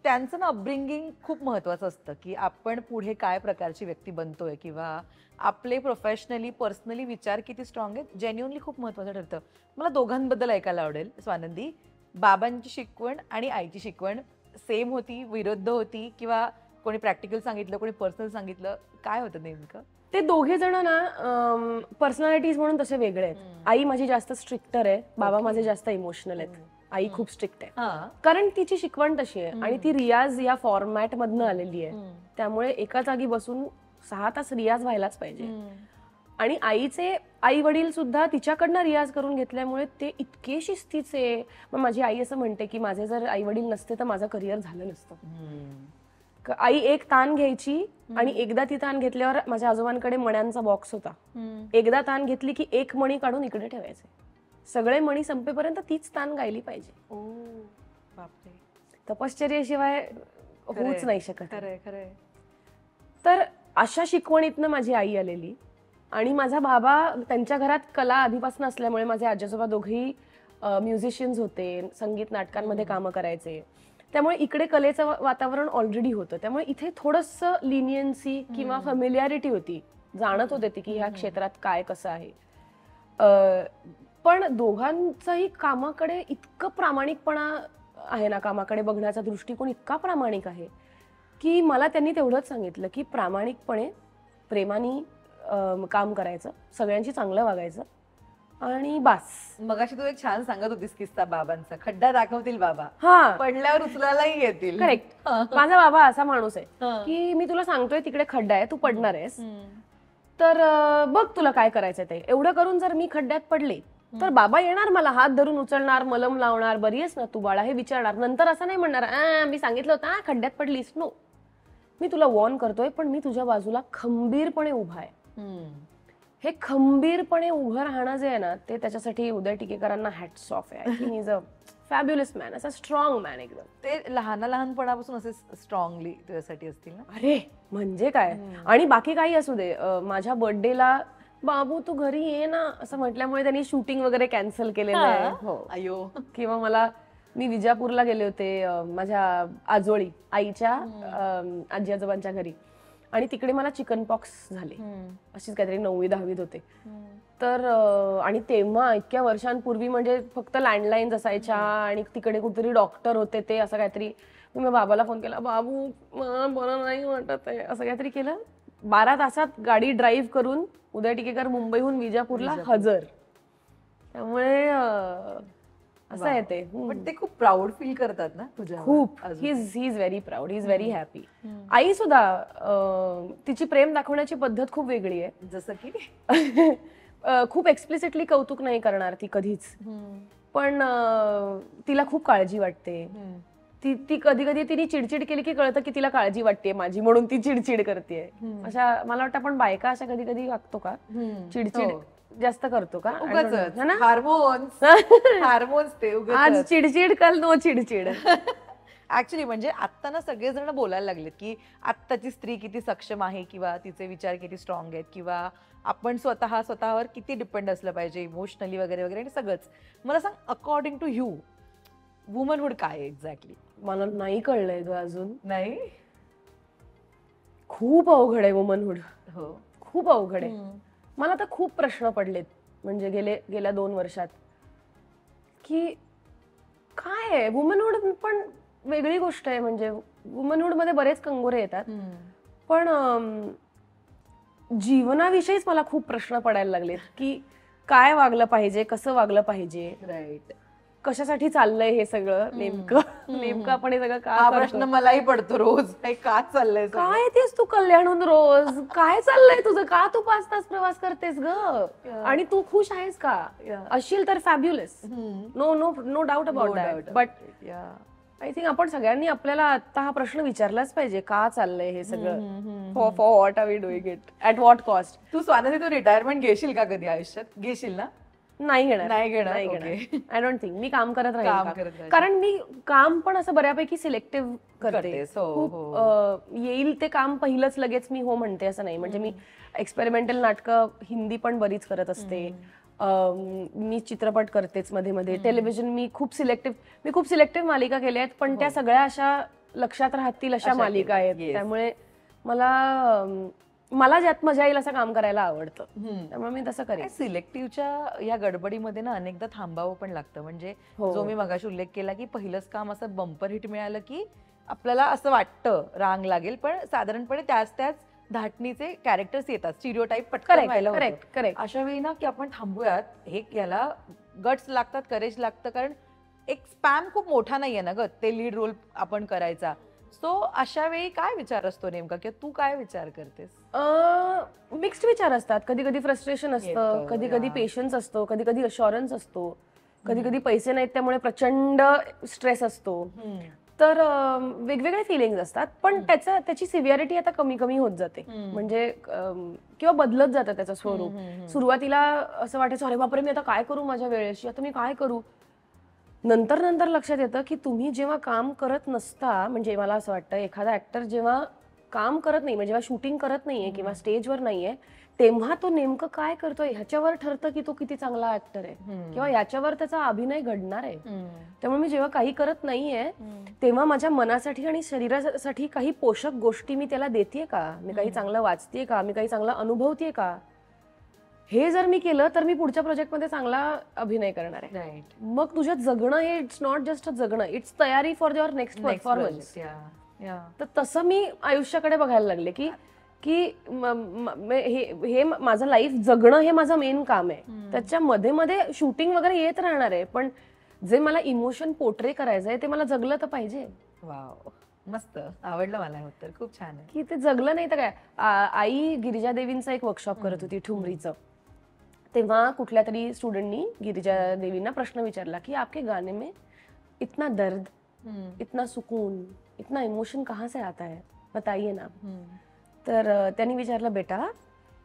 त्यांचं ना अपब्रिंगिंग खूप महत्वाचं असतं की आपण पुढे काय प्रकारची व्यक्ती बनतोय किंवा आपले प्रोफेशनली पर्सनली विचार किती स्ट्रॉंग आहेत, जेन्युअनली खूप महत्वाचं ठरतं. मला दोघांबद्दल ऐकायला आवडेल स्वानंदी. बाबांची शिकवण आणि आईची शिकवण सेम होती, विरुद्ध होती, किंवा कोणी प्रॅक्टिकल सांगितलं कोणी पर्सनल सांगितलं, काय होतं नेमकं? ते दोघे जण ना पर्सनॅलिटीज म्हणून तसे वेगळे आहेत. आई माझी जास्त स्ट्रिक्टर आहे, बाबा माझे जास्त इमोशनल आहेत. आई खूप स्ट्रिक्ट आहे कारण तिची शिकवण तशी आहे आणि ती रियाज या फॉर्मॅट मधनं आलेली आहे. त्यामुळे एका जागी बसून 6 तास रियाज व्हायलाच पाहिजे. आणि आईचे आई वडील सुद्धा तिच्याकडनं रियाज करून घेतल्यामुळे ते इतके शिस्तीचे. मग माझी आई असं म्हणते की माझे जर आई वडील नसते तर माझं करिअर झालं नसतं. आई एक ताण घ्यायची आणि एकदा ती ताण घेतल्यावर माझ्या आजोबांकडे मण्यांचा बॉक्स होता. एकदा ताण घेतली की एक मणी काढून इकडे ठेवायचे. सगळे मणी संपेपर्यंत तीच ताण गायली पाहिजे. तपश्चर्याशिवाय होऊच नाही शकत. तर अशा शिकवणीतनं माझी आई आलेली. आणि माझा बाबा त्यांच्या घरात कला आधीपासून असल्यामुळे माझे आजोबा दोघेही म्युझिशियन्स होते, संगीत नाटकांमध्ये कामं करायचे. त्यामुळे इकडे कलेचं वातावरण ऑलरेडी होतं. त्यामुळे इथे थोडंसं लिनियन्सी किंवा फॅमिलियारिटी होती, जाणत होते ती की ह्या क्षेत्रात काय कसं आहे. पण दोघांचाही कामाकडे इतकं प्रामाणिकपणा आहे ना, कामाकडे बघण्याचा दृष्टिकोन इतका प्रामाणिक आहे की मला त्यांनी तेवढंच सांगितलं की प्रामाणिकपणे प्रेमाने काम करायचं, सगळ्यांशी चांगलं वागायचं आणि बास. मगाशी तू एक छान सांगत होतीस किस्सा बाबांचा. खड्डा दाखवतील बाबा, पडल्यावर उचलायलाही येतील. करेक्ट. माझा बाबा असा माणूस आहे की मी तुला सांगतोय तिकडे खड्डा आहे, तू पडणार आहेस, तर बघ तुला काय करायचं ते. एवढं करून जर मी खड्ड्यात पडले तर बाबा येणार, मला हात धरून उचलणार, मलम लावणार, बरी आहेस ना तू बाळा हे विचारणार. नंतर असं नाही म्हणणार मी सांगितलं होतं खड्ड्यात पडलीस. नो, मी तुला वॉर्न करतोय पण मी तुझ्या बाजूला खंबीरपणे उभा आहे. हे खंबीरपणे उभं राहणं जे आहे ना, ते त्याच्यासाठी उदय टिकेकरांना हॅट्स ऑफ आहे. He is a fabulous man, असा स्ट्रॉंग मॅन एकदम. ते लहानपणापासून असे स्ट्रॉंगली तुझ्यासाठी असतील ना? अरे म्हणजे काय. आणि बाकी काही असू दे, माझ्या बर्थडेला बाबू तू घरी ये ना असं म्हटल्यामुळे त्यांनी शूटिंग वगैरे कॅन्सल केलेलं आहे. किंवा मी विजापूरला गेले होते माझ्या आजोळी आईच्या आजी आजोबांच्या घरी, आणि तिकडे मला चिकन पॉक्स झाले. अशीच काहीतरी 9वी-10वीत होते. तर आणि तेव्हा इतक्या वर्षांपूर्वी म्हणजे फक्त लँडलाईन्स असायच्या आणि तिकडे कुठेतरी डॉक्टर होते ते असं काहीतरी. मी बाबाला फोन केला, बाबू मला बरं नाही वाटत आहे, असं काहीतरी केलं. 12 तासात गाडी ड्राईव्ह करून उदय टिकेकर मुंबईहून विजापूरला हजर. त्यामुळे असं आहे ते. पण ते खूप प्राऊड फील करतात ना तुझ्या? खूप. He is very proud, he is very happy. आई सुद्धा तिची प्रेम दाखवण्याची पद्धत खूप वेगळी आहे. जसं की खूप एक्सप्लिसिटली कौतुक नाही करणार ती कधीच, पण तिला खूप काळजी वाटते. ती कधी कधी तिने चिडचिड केली की कळतं की तिला काळजी वाटते माझी, म्हणून ती चिडचिड करते. अशा मला वाटतं आपण बायका अशा कधी कधी वागतो का, चिडचिड जास्त करतो का, उगाचच है ना? हार्मोन्स हार्मोन्स ते आज उगाच. चिडचिड कल नो चिडचिड. ऍक्च्युली म्हणजे आता ना सगळेजण बोलायला लागलेत की आत्ताची स्त्री किती सक्षम आहे किंवा तिचे विचार किती स्ट्रॉंग आहेत किंवा आपण स्वतःवर किती डिपेंड असलं पाहिजे इमोशनली वगैरे वगैरे आणि सगळंच. मला सांग, अकॉर्डिंग टू यू वुमनहुड काय आहे एक्झॅक्टली? मला नाही कळलंय ग अजून. नाही. खूप अवघड आहे वुमनहुड, हो. खूप अवघड आहे. मला तर खूप प्रश्न पडलेत म्हणजे गेल्या 2 वर्षात की काय आहे वुमनहुड. पण वेगळी गोष्ट आहे, म्हणजे वुमनहुड मध्ये बरेच कंगोरे येतात, पण जीवनाविषयीच मला खूप प्रश्न पडायला लागलेत की काय वागलं पाहिजे, कसं वागलं पाहिजे, राईट. कशासाठी चाललंय हे सगळं, नेमकं आपण हे सगळं हा का प्रश्न करतो? मलाही पडतो रोज, हे का चाललंय सगळं? काय तेच तू कल्याणहून रोज काय चाललंय तुझं, का तू 5 तास प्रवास करतेस ग, आणि तू खुश आहेस का? असशील तर fabulous, no no no doubt about that. But I think आपण सगळ्यांनी आपल्याला आता हा प्रश्न विचारलाच पाहिजे, का चाललंय हे सगळं, for what are we doing it, at what cost. तू स्वानंदी, तू रिटायरमेंट घेशील का कधी आयुष्यात? घेशील ना? नाही घेणार, नाही घेणार, नाही okay. घेणार. I don't think. मी काम करत काम राहील करत राहील. कारण मी काम पण असं बऱ्यापैकी सिलेक्टिव्ह करते. करतेस, हो, खूप येईल ते काम पहिलंच लगेच मी हो म्हणते असं नाही. म्हणजे मी एक्सपेरिमेंटल नाटकं हिंदी पण बरीच करत असते. मी चित्रपट करतेच मध्ये मध्ये. टेलिव्हिजन मी खूप सिलेक्टिव्ह मालिका केल्या आहेत, पण त्या सगळ्या अशा लक्षात राहतील अशा मालिका आहेत. त्यामुळे मला ज्यात मजा येईल असं काम करायला आवडतं, त्यामुळे मी तसं करेन. सिलेक्टिव्हच्या या गडबडीमध्ये ना अनेकदा थांबावं पण लागतं. म्हणजे जो मी मगाशी उल्लेख केला की पहिलंच काम असं बंपर हिट मिळालं की आपल्याला असं वाटतं रांग लागेल, पण साधारणपणे त्याच धाटणीचे कॅरेक्टर्स येतात, स्टिरियोटाईप पटकन व्हायला होतं. करेक्ट. अशा वेळी ना की आपण थांबूयात, हे याला गट्स लागतात, करेज लागतं, कारण एक स्पॅम खूप मोठा नाहीये ना ग ते लीड रोल आपण करायचा. सो अशा वेळी काय विचार असतो नेमका, किंवा तू काय विचार करतेस? मिक्स्ड विचार असतात. कधी कधी फ्रस्ट्रेशन असतं, कधी कधी पेशन्स असतो, कधी कधी अश्युरन्स असतो, कधी कधी पैसे नाहीत त्यामुळे प्रचंड स्ट्रेस असतो. तर वेगवेगळे फिलिंग्स असतात, पण त्याची सिव्हिअरिटी आता कमी कमी होत जाते. म्हणजे किंवा बदलत जातं त्याचं स्वरूप. सुरुवातीला असं वाटायचं अरे बापरे मी आता काय करू माझ्या वेळेशी, आता मी काय करू. नंतर लक्षात येतं की तुम्ही जेव्हा काम करत नसता, म्हणजे मला असं वाटतं एखादा ऍक्टर जेव्हा काम करत नाही, म्हणजे जेव्हा शूटिंग करत नाहीये किंवा स्टेजवर नाहीये, तेव्हा तो नेमकं काय करतोय ह्याच्यावर ठरतं की तो किती चांगला ऍक्टर आहे किंवा याच्यावर त्याचा अभिनय घडणार आहे. त्यामुळे मी जेव्हा काही करत नाहीये तेव्हा माझ्या मनासाठी आणि शरीरासाठी काही पोषक गोष्टी मी त्याला देतेय का, मी काही चांगलं वाचतेय का, मी काही चांगलं अनुभवतेय का, हे जर मी केलं तर मी पुढच्या प्रोजेक्टमध्ये चांगला अभिनय करणार आहे. राईट. मग तुझ्यात जगणं हे इट्स नॉट जस्ट अ जगणं, इट्स तयारी फॉर युअर नेक्स्ट परफॉर्मन्स. तर तसं मी आयुष्याकडे बघायला लागले की हे माझं लाईफ जगणं हे माझं मेन काम आहे. त्याच्या मध्ये शूटिंग वगैरे येत राहणार आहे, पण जे मला इमोशन पोर्ट्रे करायचंय ते मला जगलं तर पाहिजे. वाव, मस्त, आवडलं मला हे उत्तर, खूप छान आहे. की ते जगलं नाही तर काय. आई गिरिजा देवींचा एक वर्कशॉप करत होती ठुमरीचं, तेव्हा कुठल्या तरी स्टुडंटनी गिरिजा देवींना प्रश्न विचारला की आपके गाने में इतना दर्द, इतना सुकून, इतना इमोशन कहाँ से आता है, बताइए ना. तर त्यांनी विचारलं बेटा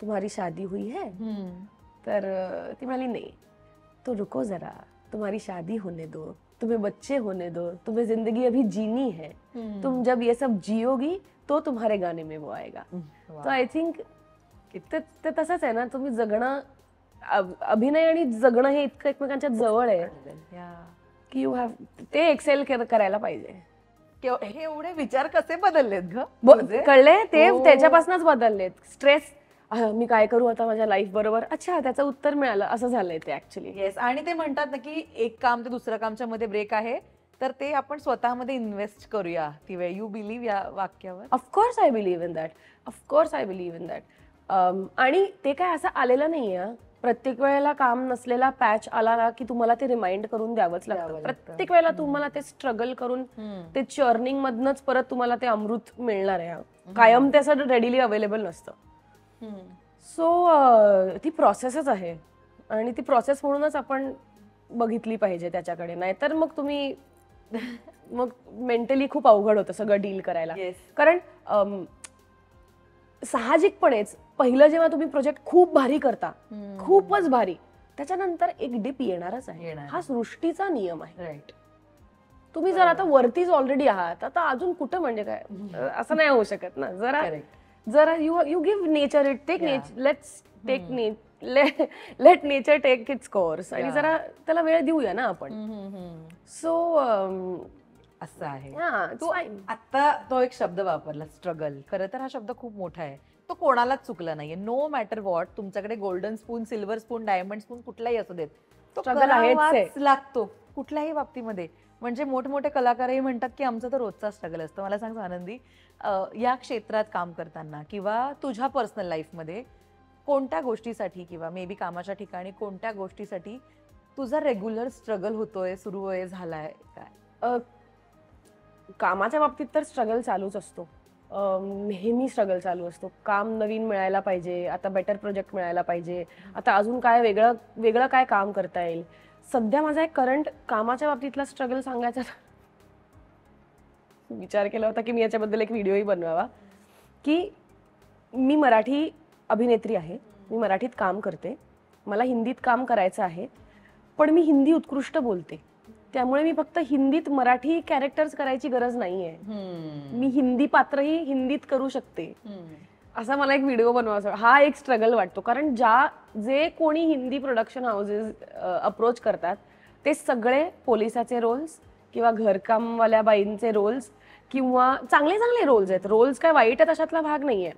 तुम्हारी शादी हुई है. तर ती म्हणाली नहीं. तो रुको जरा, तुम्हारी शादी होने दो, तुम्हें बच्चे होने दो, तुम्हें जिंदगी अभी जीनी है, तुम जब ये सब जियोगी तो तुम्हारे गाने में वो आएगा. तो आय थिंक ते तसंच आहे ना, तुम्ही जगणं, अभिनय आणि जगणं हे इतकं एकमेकांच्या जवळ आहे की यू हॅव ते एक्सेल करायला पाहिजे. हे एवढे विचार कसे बदललेत ग? कळले ते त्याच्यापासूनच बदललेत. स्ट्रेस, मी काय करू आता माझ्या लाईफ बरोबर, अच्छा त्याचं उत्तर मिळालं, असं झालंय ते ऍक्च्युली. येस. आणि ते म्हणतात ना की एक काम ते दुसऱ्या कामच्या मध्ये ब्रेक आहे, तर ते आपण स्वतःमध्ये इन्व्हेस्ट करूया ती वेळ. यू बिलीव्ह या वाक्यावर? Of course I believe in that, of course I believe in that. आणि ते काय असं आलेलं नाहीये. प्रत्येक वेळेला काम नसलेला पॅच आला ना की तुम्हाला ते रिमाइंड करून द्यावंच लागतं. प्रत्येक वेळेला तुम्हाला ते स्ट्रगल करून ते चर्निंग मधनच परत तुम्हाला ते अमृत मिळणार आहे. कायम ते असं रेडीली अवेलेबल नसतं. सो ती प्रोसेसच आहे आणि ती प्रोसेस म्हणूनच आपण बघितली पाहिजे त्याच्याकडे. नाहीतर मग तुम्ही मग मेंटली खूप अवघड होतं सगळं डील करायला. कारण साहजिकपणेच पहिलं जेव्हा तुम्ही प्रोजेक्ट खूप भारी करता, खूपच भारी, त्याच्यानंतर एक डिप येणारच आहे. हा सृष्टीचा नियम आहे. राईट. तुम्ही जर आता वरतीच ऑलरेडी आहात, आता अजून कुठं म्हणजे काय, असं नाही होऊ शकत ना. जरा you give nature it take let's take let nature take its course आणि जरा त्याला वेळ देऊया ना आपण. सो असं आहे. तू आता तो एक शब्द वापरला स्ट्रगल. खरं तर हा शब्द खूप मोठा आहे. तो कोणालाच चुकला नाहीये. नो मॅटर व्हॉट, तुमच्याकडे golden spoon, silver spoon, diamond spoon कुठलाही असू देत, तो करावाच लागतो कुठल्याही बाबतीमध्ये. म्हणजे मोठमोठे कलाकारही म्हणतात की आमचा तर रोजचा स्ट्रगल असतो. मला सांग आनंदी, या क्षेत्रात काम करताना किंवा तुझ्या पर्सनल लाईफमध्ये कोणत्या गोष्टीसाठी किंवा मे बी कामाच्या ठिकाणी कोणत्या गोष्टीसाठी तुझा रेग्युलर स्ट्रगल होतोय, सुरू होय, झालाय काय? कामाच्या बाबतीत तर स्ट्रगल चालूच असतो. नेहमी स्ट्रगल चालू असतो. काम नवीन मिळायला पाहिजे, आता बेटर प्रोजेक्ट मिळायला पाहिजे, आता अजून काय वेगळं काय काम करता येईल. सध्या माझा एक करंट कामाच्या बाबतीतला स्ट्रगल सांगायचा विचार केला होता की मी याच्याबद्दल एक व्हिडिओही बनवावा. की मी मराठी अभिनेत्री आहे, मी मराठीत काम करते, मला हिंदीत काम करायचं आहे, पण मी हिंदी उत्कृष्ट बोलते. त्यामुळे मी फक्त हिंदीत मराठी कॅरेक्टर्स करायची गरज नाहीये. मी हिंदी पात्रही हिंदीत करू शकते. असा मला एक व्हिडिओ बनवायचा. हा एक स्ट्रगल वाटतो. कारण जे कोणी हिंदी प्रोडक्शन हाऊसेस अप्रोच करतात ते सगळे पोलिसाचे रोल्स किंवा घरकामवाल्या बाईंचे रोल्स किंवा चांगले चांगले रोल्स आहेत. रोल्स काय वाईट आहेत अशातला भाग नाहीये.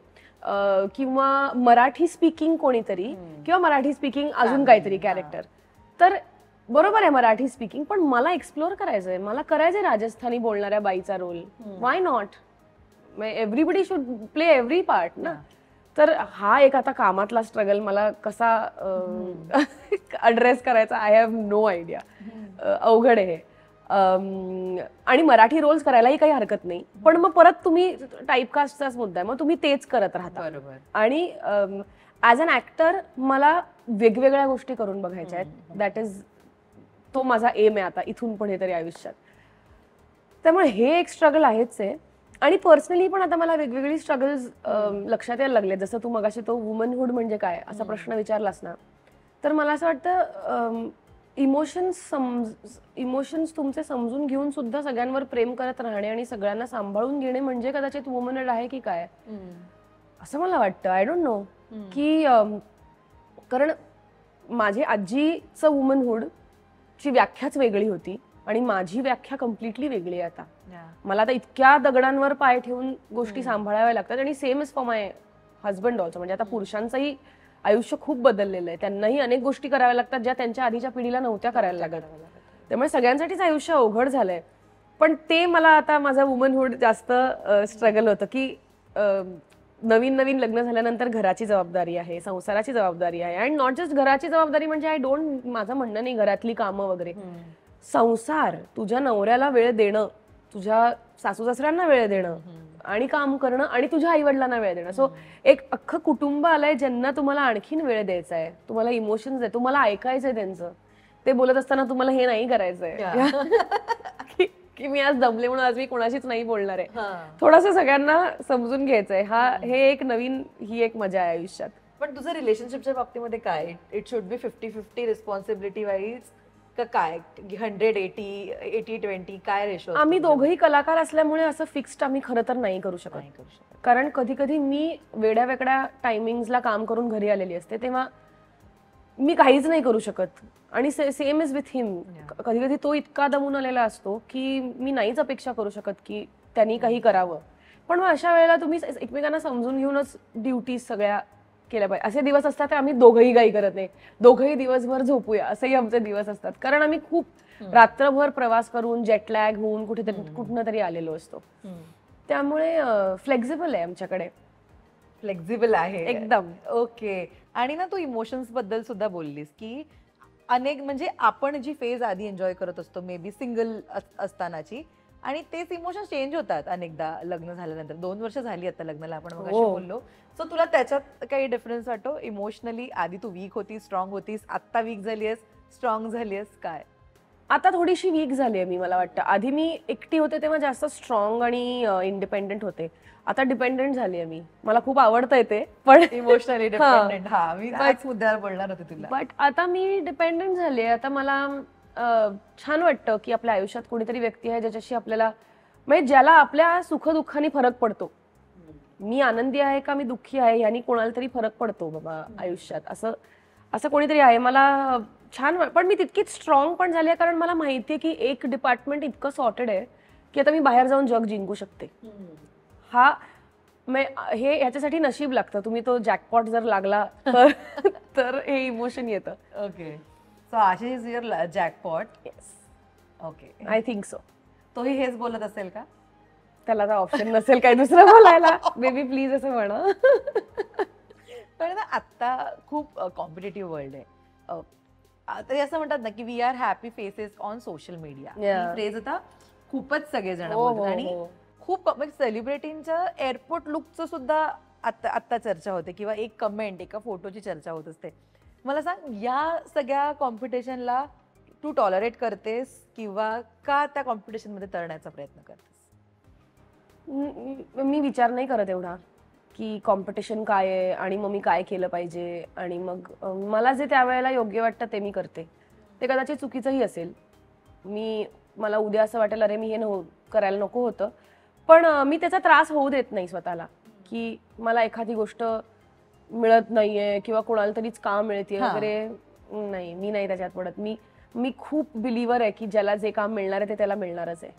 किंवा मराठी स्पीकिंग कोणीतरी किंवा मराठी स्पीकिंग अजून काहीतरी कॅरेक्टर. तर बरोबर आहे मराठी स्पीकिंग, पण मला एक्सप्लोर करायचंय, मला करायचंय राजस्थानी बोलणाऱ्या बाईचा role. Why not? Everybody should play every part ना. तर हा एक आता कामातला स्ट्रगल मला कसा अड्रेस करायचा, आय हॅव नो आयडिया. अवघड आहे. आणि मराठी रोल्स करायलाही काही हरकत नाही, पण मग परत तुम्ही टाईपकास्टचाच मुद्दा आहे, मग तुम्ही तेच करत राहता. आणि ऍज अन ऍक्टर मला वेगवेगळ्या गोष्टी करून बघायच्या आहेत. दॅट इज तो माझा एम आहे आता इथून पुढे तरी आयुष्यात. त्यामुळे हे एक स्ट्रगल आहेच आहे. आणि पर्सनली पण आता मला वेगवेगळी स्ट्रगल्स लक्षात यायला लागले. जसं तू मगाशी तो वुमनहुड म्हणजे काय असा प्रश्न विचारलास ना, तर मला असं वाटतं इमोशन्स तुमचे समजून घेऊन सुद्धा सगळ्यांवर प्रेम करत राहणे आणि सगळ्यांना सांभाळून घेणे म्हणजे कदाचित वुमनहुड आहे की काय, असं मला वाटतं. आय डोंट नो की कारण माझी आजीचं वुमनहुड ची व्याख्याच वेगळी होती आणि माझी व्याख्या कम्प्लिटली वेगळी आहे आता. मला आता इतक्या दगडांवर पाय ठेवून गोष्टी सांभाळाव्या लागतात. आणि same is for my husband also. म्हणजे आता पुरुषांचंही आयुष्य खूप बदललेलं आहे. त्यांनाही अनेक गोष्टी कराव्या लागतात ज्या त्यांच्या आधीच्या पिढीला नव्हत्या करायला लागत. त्यामुळे सगळ्यांसाठीच आयुष्य अवघड झालंय. पण ते मला आता माझा वुमनहुड जास्त स्ट्रगल होतं की नवीन नवीन लग्न झाल्यानंतर घराची जबाबदारी आहे, संसाराची जबाबदारी आहे. आणि नॉट जस्ट घराची जबाबदारी म्हणजे आय डोंट, माझं म्हणणं नाही घरातली कामं वगैरे, संसार, तुझ्या नवऱ्याला वेळ देणं, तुझ्या सासू सासऱ्यांना वेळ देणं आणि काम करणं आणि तुझ्या आई वडिलांना वेळ देणं. सो एक अख्खं कुटुंब आलंय ज्यांना तुम्हाला आणखीन वेळ द्यायचा आहे, तुम्हाला इमोशन्स आहे, तुम्हाला ऐकायचंय त्यांचं. ते बोलत असताना तुम्हाला हे नाही करायचंय की मी आज दमले म्हणून आज मी कोणाशीच नाही बोलणार आहे. थोडंसं सगळ्यांना समजून घ्यायचंय. हे एक नवीन, ही एक मजा आहे आयुष्यात. पण तुझं रिलेशनशिपच्या बाबतीमध्ये काय, it should be 50-50 responsibility wise का काय, 100-80, 80-20 काय रेशो? आम्ही दोघंही कलाकार असल्यामुळे असं फिक्स्ड आम्ही खरं तर नाही करू शकत. कारण कधी कधी मी वेड्या वेगळ्या टायमिंग्सला काम करून घरी आलेली असते, तेव्हा मी काहीच नाही करू शकत. आणि सेम इज विथ हिम. कधी कधी तो इतका दमून आलेला असतो की मी नाहीच अपेक्षा करू शकत की त्यांनी काही करावं. पण मग अशा वेळेला तुम्ही एकमेकांना समजून घेऊनच ड्युटी सगळ्या केल्या पाहिजे. असे दिवस असतात आम्ही दोघंही काही करत नाही, दोघंही दिवसभर झोपूया असेही आमचे दिवस असतात. कारण आम्ही खूप रात्रभर प्रवास करून जेटलॅग होऊन कुठं तरी आलेलो असतो. त्यामुळे फ्लेक्झिबल आहे आमच्याकडे. फ्लेक्झिबल आहे एकदम. ओके. आणि ना तू इमोशन्स बद्दल सुद्धा बोललीस की अनेक, म्हणजे आपण जी फेज आधी एन्जॉय करत असतो मे बी सिंगल असतानाची, आणि तेच इमोशन्स चेंज होतात अनेकदा लग्न झाल्यानंतर. 2 वर्ष झाली आता लग्नाला, आपण मग अशी बोललो. सो तुला त्याच्यात काही डिफरन्स वाटतो इमोशनली? आधी तू वीक होतीस, स्ट्रॉंग होतीस, आत्ता वीक झालीयस, स्ट्रॉंग झालीयस, काय? आता थोडीशी वीक झाली आहे मी, मला वाटतं. आधी मी एकटी होते तेव्हा जास्त स्ट्रॉंग आणि इंडिपेंडेंट होते. आता डिपेंडेंट झाली आहे मी. मला खूप आवडतंय ते, पण इमोशनली डिपेंडेंट. हा, मी त्याच मुद्द्यावर बोलणार होते तुला. बट आता मी डिपेंडेंट झाली आहे. आता मला छान वाटतं की आपल्या आयुष्यात कोणीतरी व्यक्ती आहे ज्याच्याशी आपल्याला, म्हणजे ज्याला आपल्या सुखदुःखाने फरक पडतो. मी आनंदी आहे का मी दुःखी आहे ह्यानी कोणाला तरी फरक पडतो बाबा आयुष्यात, असं असं कोणीतरी आहे. मला छान पण मी तितकीच स्ट्रॉंग पण झाली आहे, कारण मला माहिती आहे की एक डिपार्टमेंट इतकं सॉर्टेड आहे की आता मी बाहेर जाऊन जग जिंकू शकते. हा हे ह्याच्यासाठी नशीब लागतं. तुम्ही तो जॅकपॉट जर लागला तर तर हे इमोशन येतं. Okay, so Ashish is your jackpot. Yes, okay, I think so. तोही हेच बोलत असेल का? त्याला तर ऑप्शन नसेल काय दुसरं बोलायला. बेबी प्लीज असं म्हणा. पण ना आत्ता खूप कॉम्पिटेटिव्ह वर्ल्ड आहे. तरी असं म्हणतात ना की we are happy faces on social media. ही फ्रेज आता खूपच सगळेजण बोलतात आणि खूप सेलिब्रिटींच्या एअरपोर्ट लुकचं सुद्धा आत्ता चर्चा होते किंवा एक कमेंट, एका फोटोची चर्चा होत असते. मला सांग, या सगळ्या कॉम्पिटिशनला तू टॉलरेट करतेस किंवा का त्या कॉम्पिटिशनमध्ये तरण्याचा प्रयत्न करतेस? मी विचार नाही करत एवढा की कॉम्पिटिशन काय आहे आणि मग मी काय केलं पाहिजे, आणि मग मला जे त्यावेळेला योग्य वाटतं ते मी करते. ते कदाचित चुकीचंही असेल. मला उद्या असं वाटेल अरे मी हे करायला नको होतं, पण मी त्याचा त्रास होऊ देत नाही स्वतःला की मला एखादी गोष्ट मिळत नाहीये किंवा कोणाला तरीच काम मिळते वगैरे. नाही, मी नाही त्याच्यात पडत. मी खूप बिलीव्हर आहे की ज्याला जे काम मिळणार आहे ते त्याला मिळणारच आहे,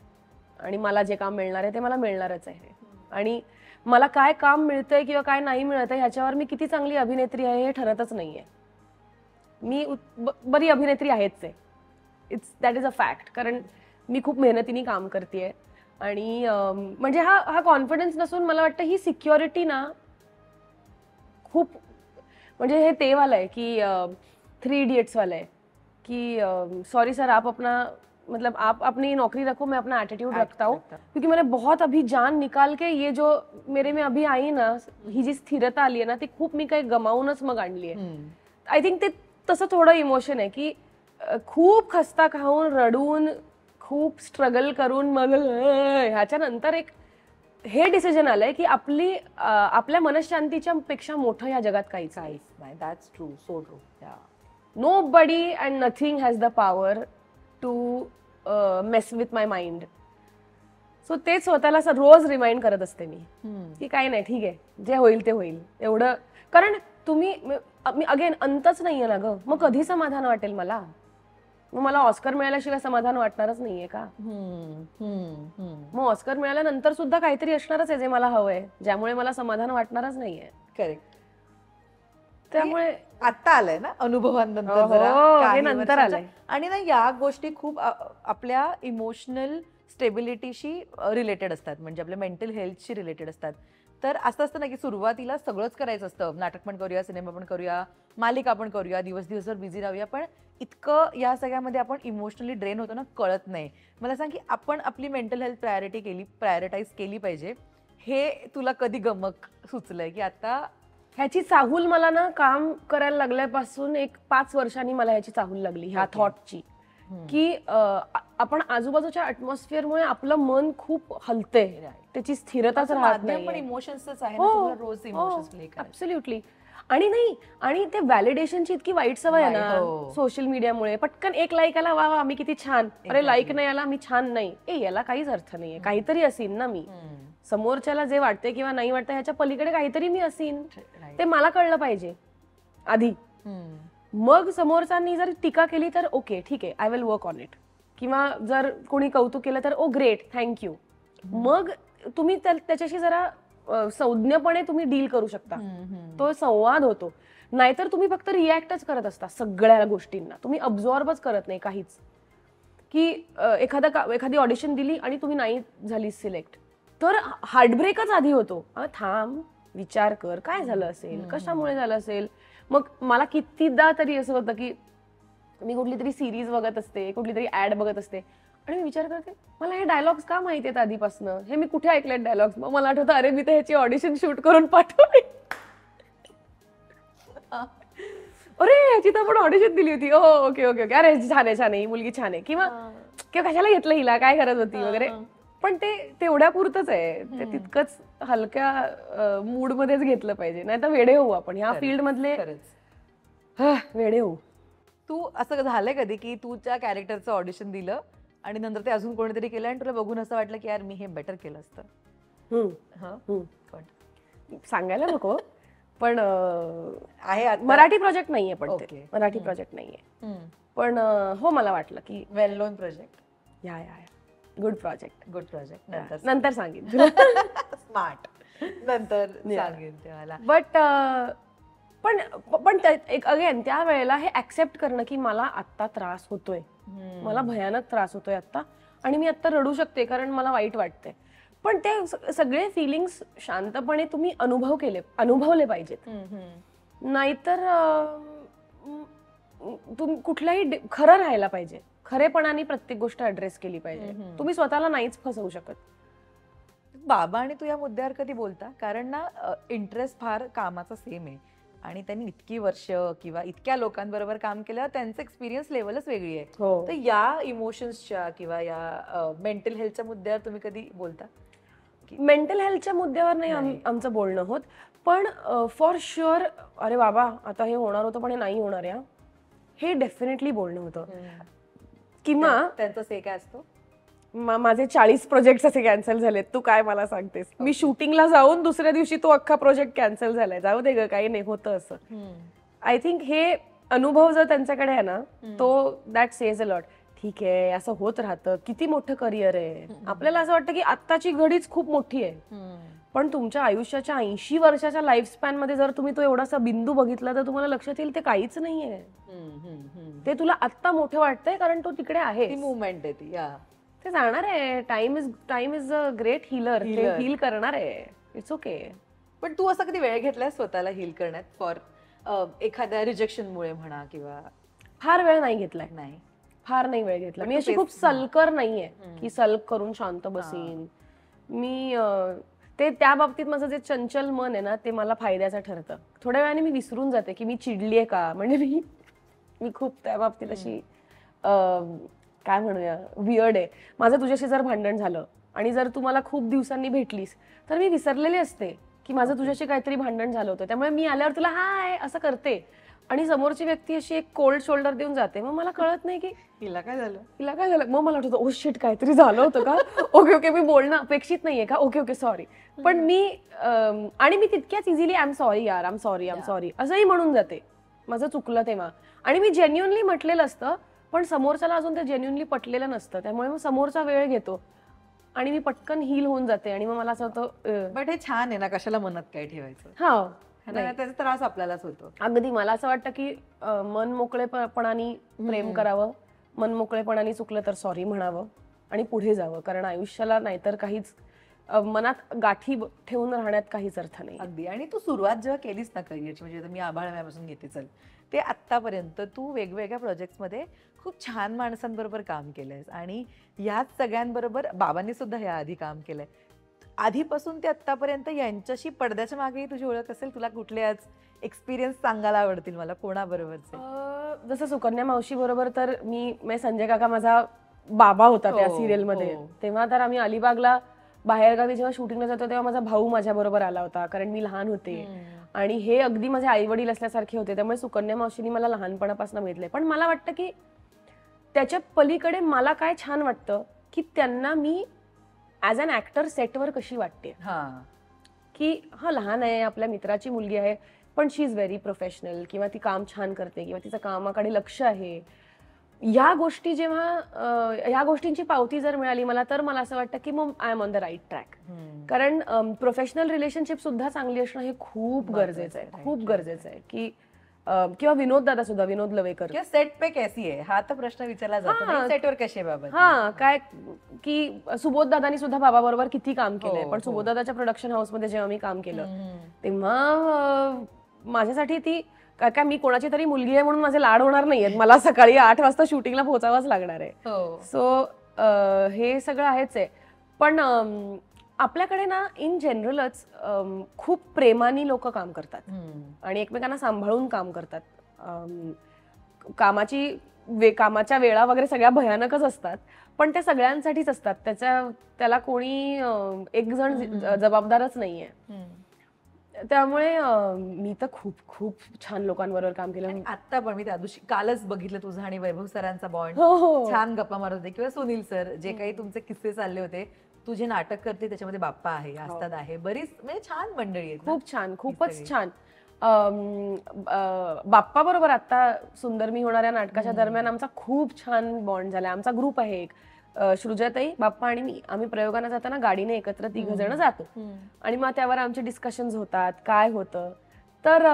आणि मला जे काम मिळणार आहे ते मला मिळणारच आहे. आणि मला काय काम मिळतंय किंवा काय नाही मिळत आहे ह्याच्यावर मी किती चांगली अभिनेत्री आहे हे ठरतच नाहीये. मी बरी अभिनेत्री आहेच आहे. That is a fact. कारण मी खूप मेहनतीने काम करतेय. आणि म्हणजे हा कॉन्फिडन्स नसून मला वाटतं ही सिक्युरिटी ना खूप, म्हणजे हे ते वाला आहे की 3 इडियट्स वाला आहे कि सॉरी सर आप अपना मतलब आप अपनी नौकरी रखो, मैं अपना एटीट्यूड रखता हूँ, क्योंकि मैंने बहुत अभी जान निकाल के ये जो मेरे में अभी आई ना, ही जी स्थिरता आली आहे ना ती खूप मी काही गमावूनच मग आणली आहे. आय थिंक ते तसं थोडं इमोशन आहे की खूप खस्ता खाऊन रडून खूप स्ट्रगल करून मग ह्याच्या नंतर एक हे डिसिजन आलंय की आपल्या मनशांतीच्या पेक्षा मोठं या जगात काहीच नाही. That's true, so true. Nobody and nothing has the power to mess with my mind. So ते स्वतःला रोज रिमाइंड करत असते मी की काही नाही, ठीक आहे, जे होईल ते होईल एवढं. कारण तुम्ही अगेन अंतच नाहीये ना ग, मग कधी समाधान वाटेल मला? मग मला ऑस्कर मिळाल्याशिवाय समाधान वाटणारच नाहीये का? मग ऑस्कर मिळाल्यानंतर सुद्धा काहीतरी असणारच आहे जे मला हवंय, ज्यामुळे मला समाधान वाटणारच नाहीये. करेक्ट. त्यामुळे आता आलंय ना अनुभवांनंतर, हे नंतर आलंय. आणि ना या गोष्टी खूप आपल्या इमोशनल स्टेबिलिटीशी रिलेटेड असतात, म्हणजे आपल्या मेंटल हेल्थशी रिलेटेड असतात. तर असं असतं ना की सुरुवातीला सगळंच करायचं असतं, नाटक पण करूया, सिनेमा पण करूया, मालिका पण करूया, दिवसभर बिझी राहूया, पण इतकं या सगळ्यामध्ये आपण इमोशनली ड्रेन होतो ना, कळत नाही. मला सांग की आपण आपली मेंटल हेल्थ प्रायोरिटाईज केली पाहिजे. हे तुला कधी गमक सुचलंय की आता ह्याची चाहूल मला ना काम करायला लागल्यापासून एक 5 वर्षांनी मला ह्याची चाहूल लागली, ह्या थॉटची, की आपण आजूबाजूच्या अटमॉस्फिअरमुळे आपलं मन खूप हलते, त्याची स्थिरताच राहत नाही. इमोशन्सच आहे ना, रोज इमोशन्स प्ले करायचे. ऍब्सोल्युटली. आणि ते व्हॅलिडेशनची इतकी वाईट सवय आहे ना सोशल मीडियामुळे. पटकन एक लाईक आला, वा वा मी किती छान, अरे लाईक नाही आला मी छान नाही. याला काहीच अर्थ नाहीये. काहीतरी असीन ना मी, समोरच्याला जे वाटते किंवा नाही वाटतं ह्याच्या पलीकडे काहीतरी मी असीन, ते मला कळलं पाहिजे आधी. मग समोरच्यांनी जर टीका केली तर ओके ठीक आहे, I will work on it. किंवा जर कोणी कौतुक केलं तर ओ ग्रेट, थँक्यू. मग तुम्ही त्याच्याशी जरा संज्ञपणे तुम्ही डील करू शकता, तो संवाद होतो. नाहीतर तुम्ही फक्त रिॲक्टच करत असता सगळ्या गोष्टींना, तुम्ही अब्झॉर्बच करत नाही काहीच. की एखादी ऑडिशन दिली आणि तुम्ही नाही झाली सिलेक्ट, तर हार्टब्रेकच आधी होतो. थांब, विचार कर काय झालं असेल, कशामुळे झालं असेल. मग मला कितीदा तरी असं होतं की मी कुठली तरी सिरीज बघत असते, कुठली तरी ऍड बघत असते आणि मी विचार करते मला हे डायलॉग्स का माहिती आहेत आधीपासनं, हे मी कुठे ऐकलेत डायलॉग्स. मग मला आठवतं अरे मी तर ह्याची ऑडिशन शूट करून पाठवली. अरे ह्याची तर आपण ऑडिशन दिली होती, हो ओके ओके ओके, अरे छान आहे छान आहे, ही मुलगी छान आहे, किंवा कशाला घेतलं हिला, काय गरज होती वगैरे. पण ते तेवढ्या पुरतच आहे, ते तितकंच हलक्या मूड मध्येच घेतलं पाहिजे, नाही तर वेडे होऊ आपण ह्या फील्ड मधले, वेडे होऊ. तू असं झालंय कधी की तू त्या कॅरेक्टरचं ऑडिशन दिलं आणि नंतर ते अजून कोणीतरी केलं आणि तुला बघून असं वाटलं की यार मी हे बेटर केलं असतं? सांगायला नको, पण आहे मराठी प्रोजेक्ट नाहीये, पण Okay. ते मराठी प्रोजेक्ट नाहीये, पण हो मला वाटलं की वेल नोन प्रोजेक्ट, या गुड प्रोजेक्ट, गुड प्रोजेक्ट, नंतर सांगेन. स्मार्ट, नंतर सांगेन तेव्हा. बट पण पण एक अगेन त्या वेळेला हे ऍक्सेप्ट करणं की मला आत्ता त्रास होतोय, मला भयानक त्रास होतोय आत्ता, आणि मी आत्ता रडू शकते कारण मला वाईट वाटतंय, पण ते सगळे फिलिंग्स शांतपणे तुम्ही अनुभवले पाहिजेत. नाहीतर तुम्ही कुठलाही खरं राहायला पाहिजे, खरेपणाने प्रत्येक गोष्ट ऍड्रेस केली पाहिजे, तुम्ही स्वतःला नाहीच फसवू शकत. बाबा आणि तू या मुद्द्यावर कधी बोलता? कारण ना इंटरेस्ट फार कामाचा सेम आहे आणि त्यांनी इतकी वर्ष किंवा इतक्या लोकांबरोबर काम केलं, त्यांचं एक्सपिरियन्स लेवलच वेगळी आहे. तर या इमोशन्सच्या किंवा या मेंटल हेल्थच्या मुद्द्यावर तुम्ही कधी बोलता? मेंटल हेल्थच्या मुद्द्यावर नाही आमचं बोलणं होत, पण फॉर शुअर अरे बाबा आता हे होणार होतं पण हे नाही होणार या, हे डेफिनेटली बोलणं होतं. किंवा त्यांचा से काय असतो, माझे 40 प्रोजेक्ट असे कॅन्सल झालेत, तू काय मला सांगतेस, मी शूटिंगला जाऊन दुसऱ्या दिवशी तो अख्खा प्रोजेक्ट कॅन्सल झालाय, जाऊ दे ग काही नाही, होतं असं. आय थिंक हे अनुभव जर त्यांच्याकडे आहे ना, तो दॅट सेज अ लॉट. ठीक आहे असं होत राहतं, किती मोठं करिअर आहे, आपल्याला असं वाटतं की आत्ताची घडीच खूप मोठी आहे, पण तुमच्या आयुष्याच्या 80 वर्षाच्या लाईफ स्पॅन मध्ये जर तुम्ही तो एवढासा बिंदू बघितला तर तुम्हाला लक्षात येईल ते काहीच नाहीये. ते तुला आत्ता मोठं वाटतंय कारण तो तिकडे आहे, मुवमेंट आहे ती, ते जाणार आहे. Time is a great healer, ते हील करणार आहे, इट्स ओके. पण तू असं कधी वेळ घेतलाय स्वतःला हील करण्यात, फॉर एखाद्या रिजेक्शनमुळे म्हणा किंवा? फार वेळ नाही घेतलाय, नाही फार नाही वेळ घेतला. मी अशी खूप सलकर नाहीये की सल्क करून शांत बसीन मी. ते त्या बाबतीत माझं जे चंचल मन आहे ना, ते मला फायद्याचं ठरतं. थोड्या वेळाने मी विसरून जाते की मी चिडलीये का, म्हणजे मी खूप त्या बाबतीत अशी काय म्हणूया वियर्ड आहे. माझं तुझ्याशी जर भांडण झालं आणि जर तू मला खूप दिवसांनी भेटलीस तर मी विसरलेली असते की माझं तुझ्याशी काहीतरी भांडण झालं होतं, त्यामुळे मी आल्यावर तुला हाय असं करते आणि समोरची व्यक्ती अशी एक कोल्ड शोल्डर देऊन जाते. मग मला कळत नाही की हिला काय झालं, मग मला वाटतं ओ शिट काहीतरी झालं होतं का, ओके ओके मी बोलणं अपेक्षित नाहीये का, ओके ओके सॉरी. पण मी आणि मी तितक्याच इझिली आय एम सॉरी यार, आय एम सॉरी असंही म्हणून जाते, माझं चुकलं तेव्हा, आणि मी जेन्युअनली म्हटलेलं असतं, पण समोरच्याला अजून ते जेन्युअनली पटलेलं नसतं, त्यामुळे मग समोरचा वेळ घेतो आणि मी पटकन हील होऊन जाते आणि मग मला असं होतं. बट हे छान आहे ना, कशाला मनात काय ठेवायचं, हा त्याचा त्रास आपल्यालाच होतो. अगदी मला असं वाटतं की मन मोकळेपणाने प्रेम करावं, मन मोकळेपणाने चुकलं तर सॉरी म्हणावं आणि पुढे जावं, कारण आयुष्याला नाहीतर काहीच मनात गाठी ठेवून राहण्यात काहीच अर्थ नाही. अगदी. आणि तू सुरुवात जेव्हा केलीस ना करिअरची, म्हणजे मी आभाळापासून घेते चल, ते आत्तापर्यंत तू वेगवेगळ्या प्रोजेक्ट्समध्ये खूप छान माणसांबरोबर काम केलंयस आणि ह्याच सगळ्यांबरोबर बाबांनी सुद्धा ह्या आधी काम केलंय. आधीपासून ते आत्तापर्यंत यांच्याशी पडद्याच्या मागेही तुझी ओळख असेल, तुला कुठले आज एक्सपिरियन्स सांगायला आवडतील मला कोणाबरोबरचे? जसं सुकन्या मावशी बरोबर तर मी संजय काका माझा बाबा होता त्या सिरियल मध्ये, तेव्हा तर आम्ही अलिबागला बाहेरगावी जेव्हा शूटिंगला जातो तेव्हा माझा भाऊ माझ्या बरोबर आला होता, कारण मी लहान होते आणि हे अगदी माझे आई वडील असल्यासारखे होते, त्यामुळे सुकन्या मावशीनी मला लहानपणापासून भेटले. पण मला वाटतं की त्याच्या पलीकडे मला काय छान वाटतं की त्यांना मी ऍज अन ऍक्टर सेटवर कशी वाटते, की हा लहान आहे, आपल्या मित्राची मुलगी आहे, पण शी इज व्हेरी प्रोफेशनल, किंवा ती काम छान करते, किंवा तिचं कामाकडे लक्ष आहे. या गोष्टी जेव्हा या गोष्टींची पावती जर मिळाली मला, तर मला असं वाटतं की मग I am on the right track. कारण प्रोफेशनल रिलेशनशिप सुद्धा चांगली असणं हे खूप गरजेचं आहे, खूप गरजेचं आहे. की किंवा विनोद दादा सुद्धा, विनोद लवेकर, सेट पे कैसी आहे हा तर प्रश्न विचारला जातो, सेटवर कशी आहे बाबा. हा काय की सुबोध दादानी सुद्धा बाबा बरोबर किती काम केलंय, पण सुबोध दादाच्या प्रोडक्शन हाऊस मध्ये जेव्हा मी काम केलं तेव्हा माझ्यासाठी ती काय मी कोणाची तरी मुलगी आहे म्हणून माझे लाड होणार नाहीयेत, मला सकाळी 8 वाजता शूटिंगला पोहोचावंच लागणार आहे. सो हे सगळं आहेच आहे. पण आपल्याकडे ना इन जनरलच खूप प्रेमाने लोक काम करतात आणि एकमेकांना सांभाळून काम करतात. कामाच्या वेळा वगैरे सगळ्या भयानकच असतात, पण त्या सगळ्यांसाठीच असतात. त्याला कोणी एक जण जबाबदारच नाहीये. त्यामुळे मी तर खूप खूप छान लोकांबरोबर काम केलं. आता पण मी त्या दिवशी कालच बघितलं तुझं आणि वैभव सरांचा बॉन्ड. छान गप्पा मारत होते, किंवा सुनील सर, जे काही तुमचे किस्से चालले होते. तू जे नाटक करते त्याच्यामध्ये बाप्पा आहे, आस्ताद आहे, बरीच म्हणजे छान मंडळी आहेत. खूप छान, खूपच छान. बाप्पा बरोबर आता सुंदर मी होणाऱ्या नाटकाच्या दरम्यान आमचा खूप छान बॉन्ड झाला. आमचा ग्रुप आहे एक, सृजाताई, बाप्पा आणि मी. आम्ही प्रयोगांना जाताना गाडीने एकत्र 3 जण जातो आणि मग त्यावर आमचे डिस्कशन्स होतात, काय होतं. तर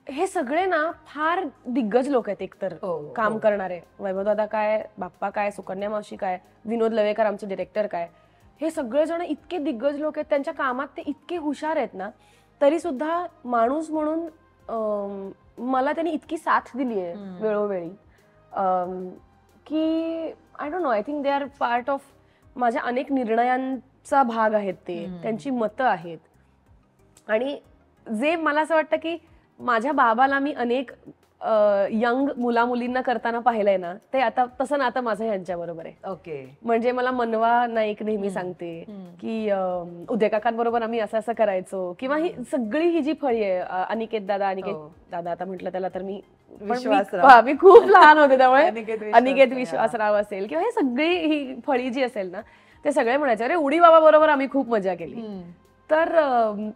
हे सगळे ना फार दिग्गज लोक आहेत एकतर काम करणारे. वैभव दादा काय, बाप्पा काय, सुकन्या मावशी काय, विनोद लवेकर आमचे डिरेक्टर काय, हे सगळे जण इतके दिग्गज लोक आहेत. त्यांच्या कामात ते इतके हुशार आहेत ना, तरी सुद्धा माणूस म्हणून मला त्यांनी इतकी साथ दिली आहे वेळोवेळी की I don't know, I think they are part of माझ्या अनेक निर्णयांचा भाग आहेत. ते त्यांची मतं आहेत. आणि जे मला असं वाटतं की माझ्या बाबाला मी अनेक यंग मुला मुलींना करताना पाहिलंय ना, ते आता तसं ना आता माझं यांच्या बरोबर आहे. ओके. म्हणजे मला मनवा नाईक नेहमी सांगते की उदय काकांबरोबर आम्ही असं असं करायचो, किंवा ही सगळी ही जी फळी आहे, अनिकेत दादा आता म्हटलं त्याला तर मी खूप लहान होते त्यामुळे अनिकेत विश्वासराव असेल, किंवा हे सगळी ही फळी जी असेल ना, ते सगळे म्हणायचे अरे उडी बाबा बरोबर आम्ही खूप मजा केली. तर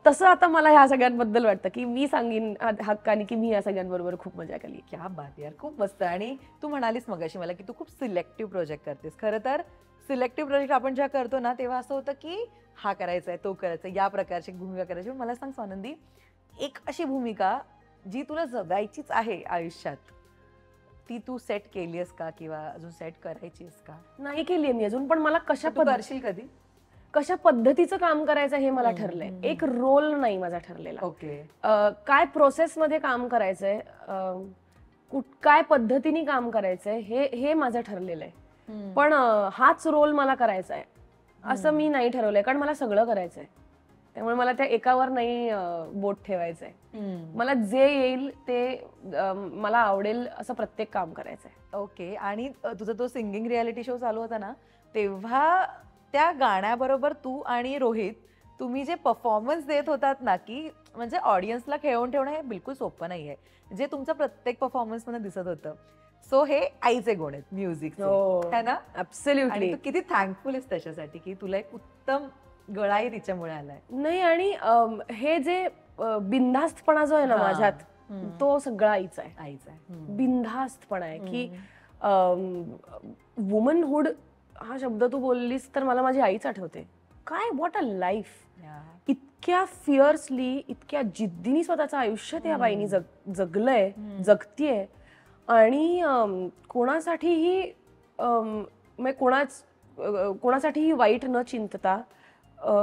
तसं आता मला ह्या सगळ्यांबद्दल वाटतं की मी सांगेन हक्कानी की मी या सगळ्यांबरोबर खूप मजा केली. क्या बात यार, खूप मस्त. आणि तू म्हणालीस मगाशी मला की तू खूप सिलेक्टिव्ह प्रोजेक्ट करतेस. खरं तर सिलेक्टिव्ह प्रोजेक्ट आपण जेव्हा करतो ना, तेव्हा असं होतं की हा करायचा आहे, तो करायचा, या प्रकारची भूमिका करायची. मला सांग स्वानंदी, एक अशी भूमिका जी तुला जगायचीच आहे आयुष्यात, ती तू सेट केलीस का, किंवा अजून सेट करायचीस का? नाही केली मी अजून, पण मला करशील कधी? कशा पद्धतीचं काम करायचं हे मला ठरलंय. एक रोल नाही माझा ठरलेला. ओके. काय प्रोसेसमध्ये काम करायचंय, काय पद्धतीने काम करायचंय हे माझं ठरलेलं आहे. पण हाच रोल मला करायचा आहे असं मी नाही ठरवलंय, कारण मला सगळं करायचंय. त्यामुळे मला त्या एकावर नाही बोट ठेवायचंय. मला जे येईल ते मला आवडेल असं प्रत्येक काम करायचंय. ओके. आणि तुझा तो सिंगिंग रियालिटी शो चालू होता ना, तेव्हा त्या गाण्याबरोबर तू आणि रोहित तुम्ही जे परफॉर्मन्स देत होतात ना, की म्हणजे ऑडियन्सला खेळवून ठेवणं हे बिलकुल सोपं नाहीये, जे तुमचं प्रत्येक परफॉर्मन्स मध्ये दिसत होतं. सो हे आईचे गुण आहेत म्युझिक, है ना? ऍब्सोल्युटली. तू किती थँकफुल आहेस त्याच्यासाठी की तुला एक उत्तम गळाही तिच्यामुळे आलाय. नाही, आणि हे जे बिनधास्तपणा जो आहे ना माझ्यात, तो सगळा आईचा आहे. बिनधास्तपणा आहे की वुमनहुड हा शब्द तू बोललीस तर मला माझी आईच आठवते. काय व्हॉट अ लाईफ. इतक्या फिअर्सली, इतक्या जिद्दीने स्वतःचं आयुष्य त्या बाईनी जगलंय, जगतीये. आणि कोणासाठीही कोणासाठीही वाईट न चिंतता,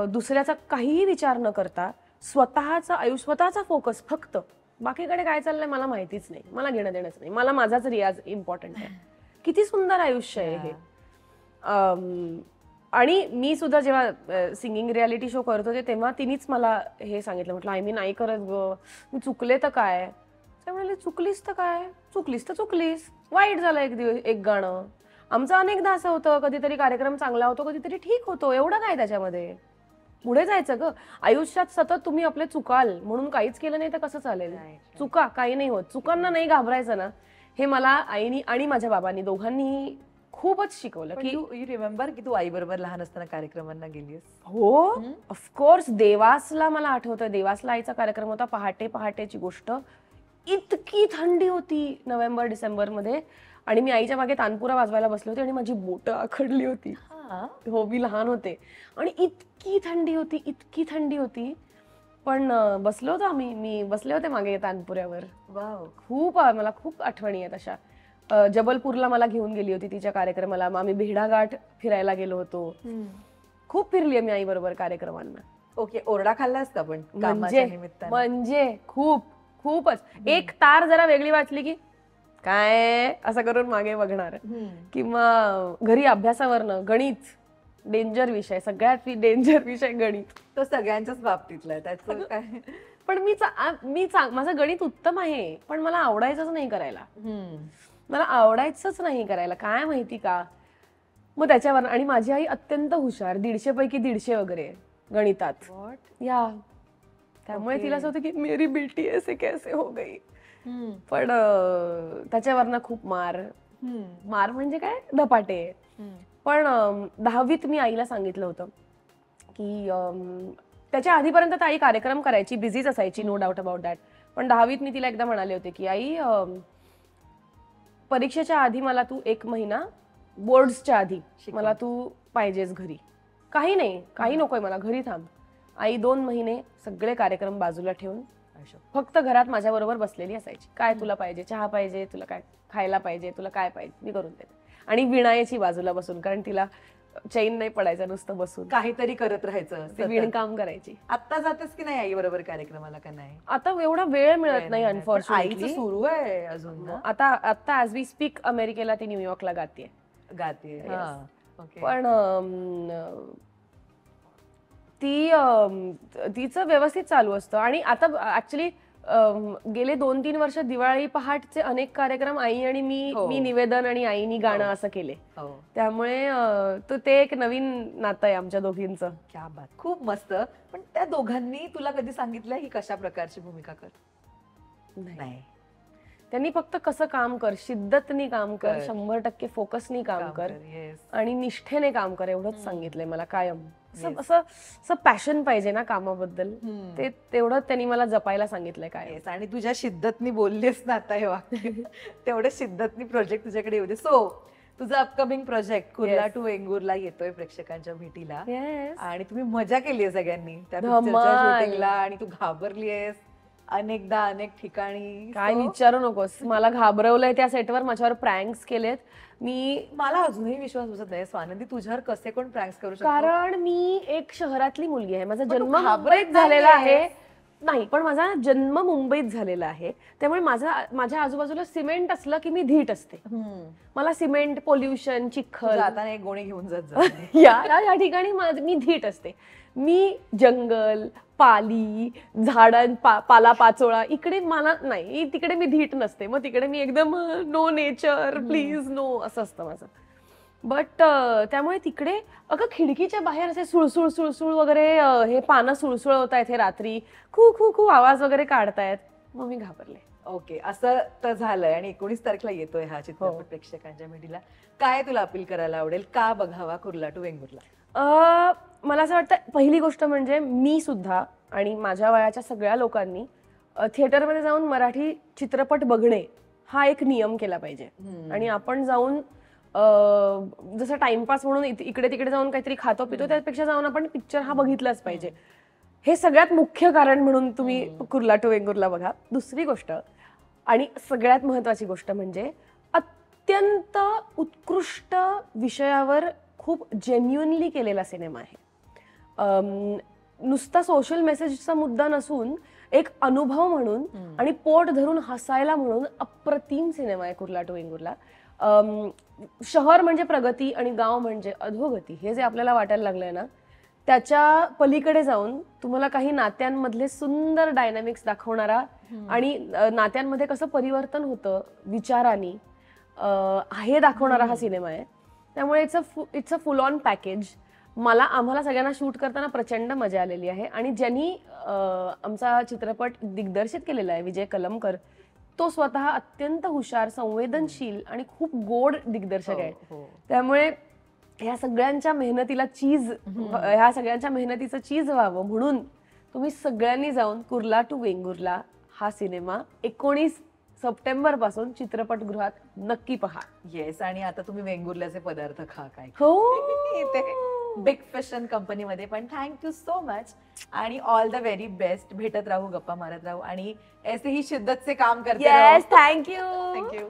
दुसऱ्याचा काहीही विचार न करता, स्वतःचा आयुष्य, स्वतःचा फोकस फक्त, बाकीकडे काय चाललंय मला माहितीच नाही, मला घेणं देणंच नाही, मला माझाच रियाज इम्पॉर्टंट आहे. किती सुंदर आयुष्य आहे हे. आणि मी सुद्धा जेव्हा सिंगिंग रियालिटी शो करत होते तेव्हा तिनेच मला हे सांगितलं, म्हटलं आई मी नाही करत ग, मी चुकले तर काय. ते म्हणाले चुकलीस तर काय, चुकलीस तर चुकलीस, वाईट झालं एक गाणं. आमचं अनेकदा असं होतं, कधीतरी कार्यक्रम चांगला होतो, कधीतरी ठीक होतो, एवढं काय त्याच्यामध्ये. पुढे जायचं ग आयुष्यात. सतत तुम्ही आपले चुकाल म्हणून काहीच केलं नाही तर कसं चालेल. चुका काही नाही होत, चुकांना नाही घाबरायचं ना, हे मला आईनी आणि माझ्या बाबांनी दोघांनी खूपच शिकवलं. की यू रिमेंबर की तू आई बरोबर लहान असताना कार्यक्रमांना गेलीस? हो, ऑफकोर्स. देवासला मला आठवतं, देवासला आईचा कार्यक्रम होता, पहाटेची गोष्ट. इतकी थंडी होती नोव्हेंबर डिसेंबर मध्ये, आणि मी आईच्या मागे तानपुरा वाजवायला बसले होते आणि माझी बोटं आखडली होती. हो, मी लहान होते आणि इतकी थंडी होती. पण बसलो होतो आम्ही, मी बसले होते मागे तानपुऱ्यावर. खूप मला खूप आठवणी आहेत अशा. जबलपूरला मला घेऊन गेली होती तिच्या कार्यक्रमाला. मग आम्ही भेडाघाट फिरायला गेलो होतो. खूप फिरली मी आई बरोबर कार्यक्रमांना. ओके. ओरडा खाल्लास का पण? म्हणजे खूपच. एक तार जरा वेगळी वाचली की काय असं करून मागे बघणार. किंवा घरी अभ्यासावरनं गणित, डेंजर विषय, सगळ्यात डेंजर विषय गणित. तो सगळ्यांच्याच बाबतीतला आहे, त्याचं काय. पण माझं गणित उत्तम आहे, पण मला आवडायचंच नाही करायला. मला आवडायचंच नाही करायला, काय माहिती का. मग त्याच्यावर आणि माझी आई अत्यंत हुशार, 150 पैकी 150 वगैरे गणितात. या त्यामुळे तिला असं होतं की मेरी बेटी ऐसे कैसे हो गई. पण त्याच्यावरनं खूप मार म्हणजे काय, धपाटे. पण 10वीत मी आईला सांगितलं होतं की त्याच्या आधीपर्यंत ताई कार्यक्रम करायची, बिझीच असायची, नो डाऊट अबाउट दॅट. पण 10वीत मी तिला एकदा म्हणाले होते की आई, परीक्षेच्या आधी मला तू 1 महिना, बोर्ड्सच्या आधी मला तू पाहिजेस घरी. काही नाही, काही नकोय मला, घरी थांब. आई 2 महिने सगळे कार्यक्रम बाजूला ठेवून फक्त घरात माझ्या बरोबर बसलेली असायची. काय तुला पाहिजे, चहा पाहिजे, तुला काय खायला पाहिजे, तुला काय पाहिजे, मी करून देते. आणि विणायची बाजूला बसून, कारण तिला चैन नाही पडायचं नुसतं बसून, काहीतरी करत राहायचं, विणकाम करायची. आता जातेस की नाही आई बरोबर कार्यक्रमाला का नाही? आता एवढा वेळ मिळत नाही अनफॉर्च्युनेटली. सुरू आहे अजून. आता ऍज वी स्पीक अमेरिकेला ती न्यूयॉर्कला गाते. पण तिचं व्यवस्थित चालू असतं. आणि आता ऍक्च्युली गेले 2-3 वर्ष दिवाळी पहाटचे अनेक कार्यक्रम आई आणि मी निवेदन आणि आईनी गाणं असं केले. त्यामुळे ते एक नवीन नातं आहे आमच्या दोघींचं. क्या बात, खूप मस्त. पण त्या दोघांनी तुला कधी सांगितलं ही कशा प्रकारची भूमिका कर? नाही, त्यांनी फक्त कसं काम कर, शिद्दतनी काम कर, 100% फोकसनी काम कर आणि निष्ठेने काम कर, एवढंच सांगितलंय मला कायम. असं पॅशन पाहिजे ना कामाबद्दल, ते तेवढं त्यांनी मला जपायला सांगितलंय काय. आणि तुझ्या शिद्दतनी बोललीस ना आता हे वाक्य, तेवढे शिद्दतनी प्रोजेक्ट तुझ्याकडे येऊ दे. सो तुझा upcoming project Kurla to Vengurla येतोय प्रेक्षकांच्या भेटीला, आणि तुम्ही मजा केली सगळ्यांनी त्या शूटिंगला, आणि तू घाबरलीयस अनेकदा अनेक ठिकाणी. काय विचारू नकोस, मला घाबरवलंय त्या सेटवर, माझ्यावर प्रँक्स केलेत. मला अजूनही विश्वास बसत नाही स्वानंदी, तुझ्यावर कसे कोण प्रँक्स करू शकतो? कारण मी एक शहरातली मुलगी आहे, माझा जन्म मुंबईत झालेला आहे. नाही, पण माझा जन्म मुंबईत झालेला आहे, त्यामुळे माझ्या आजूबाजूला सिमेंट असलं की मी धीट असते. मला सिमेंट, पोल्युशन, चिखल, आता एक गोणी घेऊन जात या ठिकाणी मी धीट असते. मी जंगल, पाली, झाडं, पाला पाचोळा इकडे मला नाही, तिकडे मी धीट नसते. मग तिकडे मी एकदम नो नेचर प्लीज नो असं असतं माझं. बट त्यामुळे तिकडे अगं खिडकीच्या बाहेर असे सुळसुळ सुळसुळ वगैरे, हे पानं सुळसुळ हे रात्री खू खू खू आवाज वगैरे काढतायत. मग मी घाबरले. ओके, असं तर झालंय. आणि 19 तारखेला येतोय हा चित्रपट प्रेक्षकांच्या भेटीला. काय तुला अपील करायला आवडेल, का बघावा कुर्ला टू वेंगुर्ला? मला असं वाटतं, पहिली गोष्ट म्हणजे मी सुद्धा आणि माझ्या वयाच्या सगळ्या लोकांनी थिएटरमध्ये जाऊन मराठी चित्रपट बघणे हा एक नियम केला पाहिजे. आणि आपण जाऊन जसं टाइमपास म्हणून इकडे तिकडे जाऊन काहीतरी खातो पितो, त्यापेक्षा जाऊन आपण पिक्चर हा बघितलाच पाहिजे. हे सगळ्यात मुख्य कारण म्हणून तुम्ही कुर्ला टू वेंगुर्ला बघा. दुसरी गोष्ट आणि सगळ्यात महत्वाची गोष्ट म्हणजे अत्यंत उत्कृष्ट विषयावर खूप जेन्युइनली केलेला सिनेमा आहे. नुसता सोशल मेसेजचा मुद्दा नसून एक अनुभव म्हणून आणि पोट धरून हसायला म्हणून अप्रतिम सिनेमा आहे कुर्ला टू वेंगुर्ला. शहर म्हणजे प्रगती आणि गाव म्हणजे अधोगती हे जे आपल्याला वाटायला लागलंय ना, त्याच्या पलीकडे जाऊन तुम्हाला काही नात्यांमधले सुंदर डायनामिक्स दाखवणारा आणि नात्यांमध्ये कसं परिवर्तन होतं विचारांनी हे दाखवणारा हा सिनेमा आहे. त्यामुळे it's a full on package. आम्हाला सगळ्यांना शूट करताना प्रचंड मजा आलेली आहे. आणि ज्यांनी आमचा चित्रपट दिग्दर्शित केलेला आहे, विजय कलमकर, तो स्वतः अत्यंत हुशार, संवेदनशील आणि खूप गोड दिग्दर्शक आहे. त्यामुळे ह्या सगळ्यांच्या मेहनतीचं चीज व्हावं म्हणून तुम्ही सगळ्यांनी जाऊन कुर्ला टू वेंगुर्ला हा सिनेमा 19 सप्टेंबर पासून चित्रपटगृहात नक्की पहा. येस, आणि आता तुम्ही वेंगुर्ल्याचे पदार्थ खा. काय हो, बिग फॅशन कंपनीमध्ये. पण थँक्यू सो मच आणि ऑल द व्हेरी बेस्ट. भेटत राहू, गप्पा मारत राहू आणि ऐसे ही शिद्दत से काम करते रहो. थँक्यू.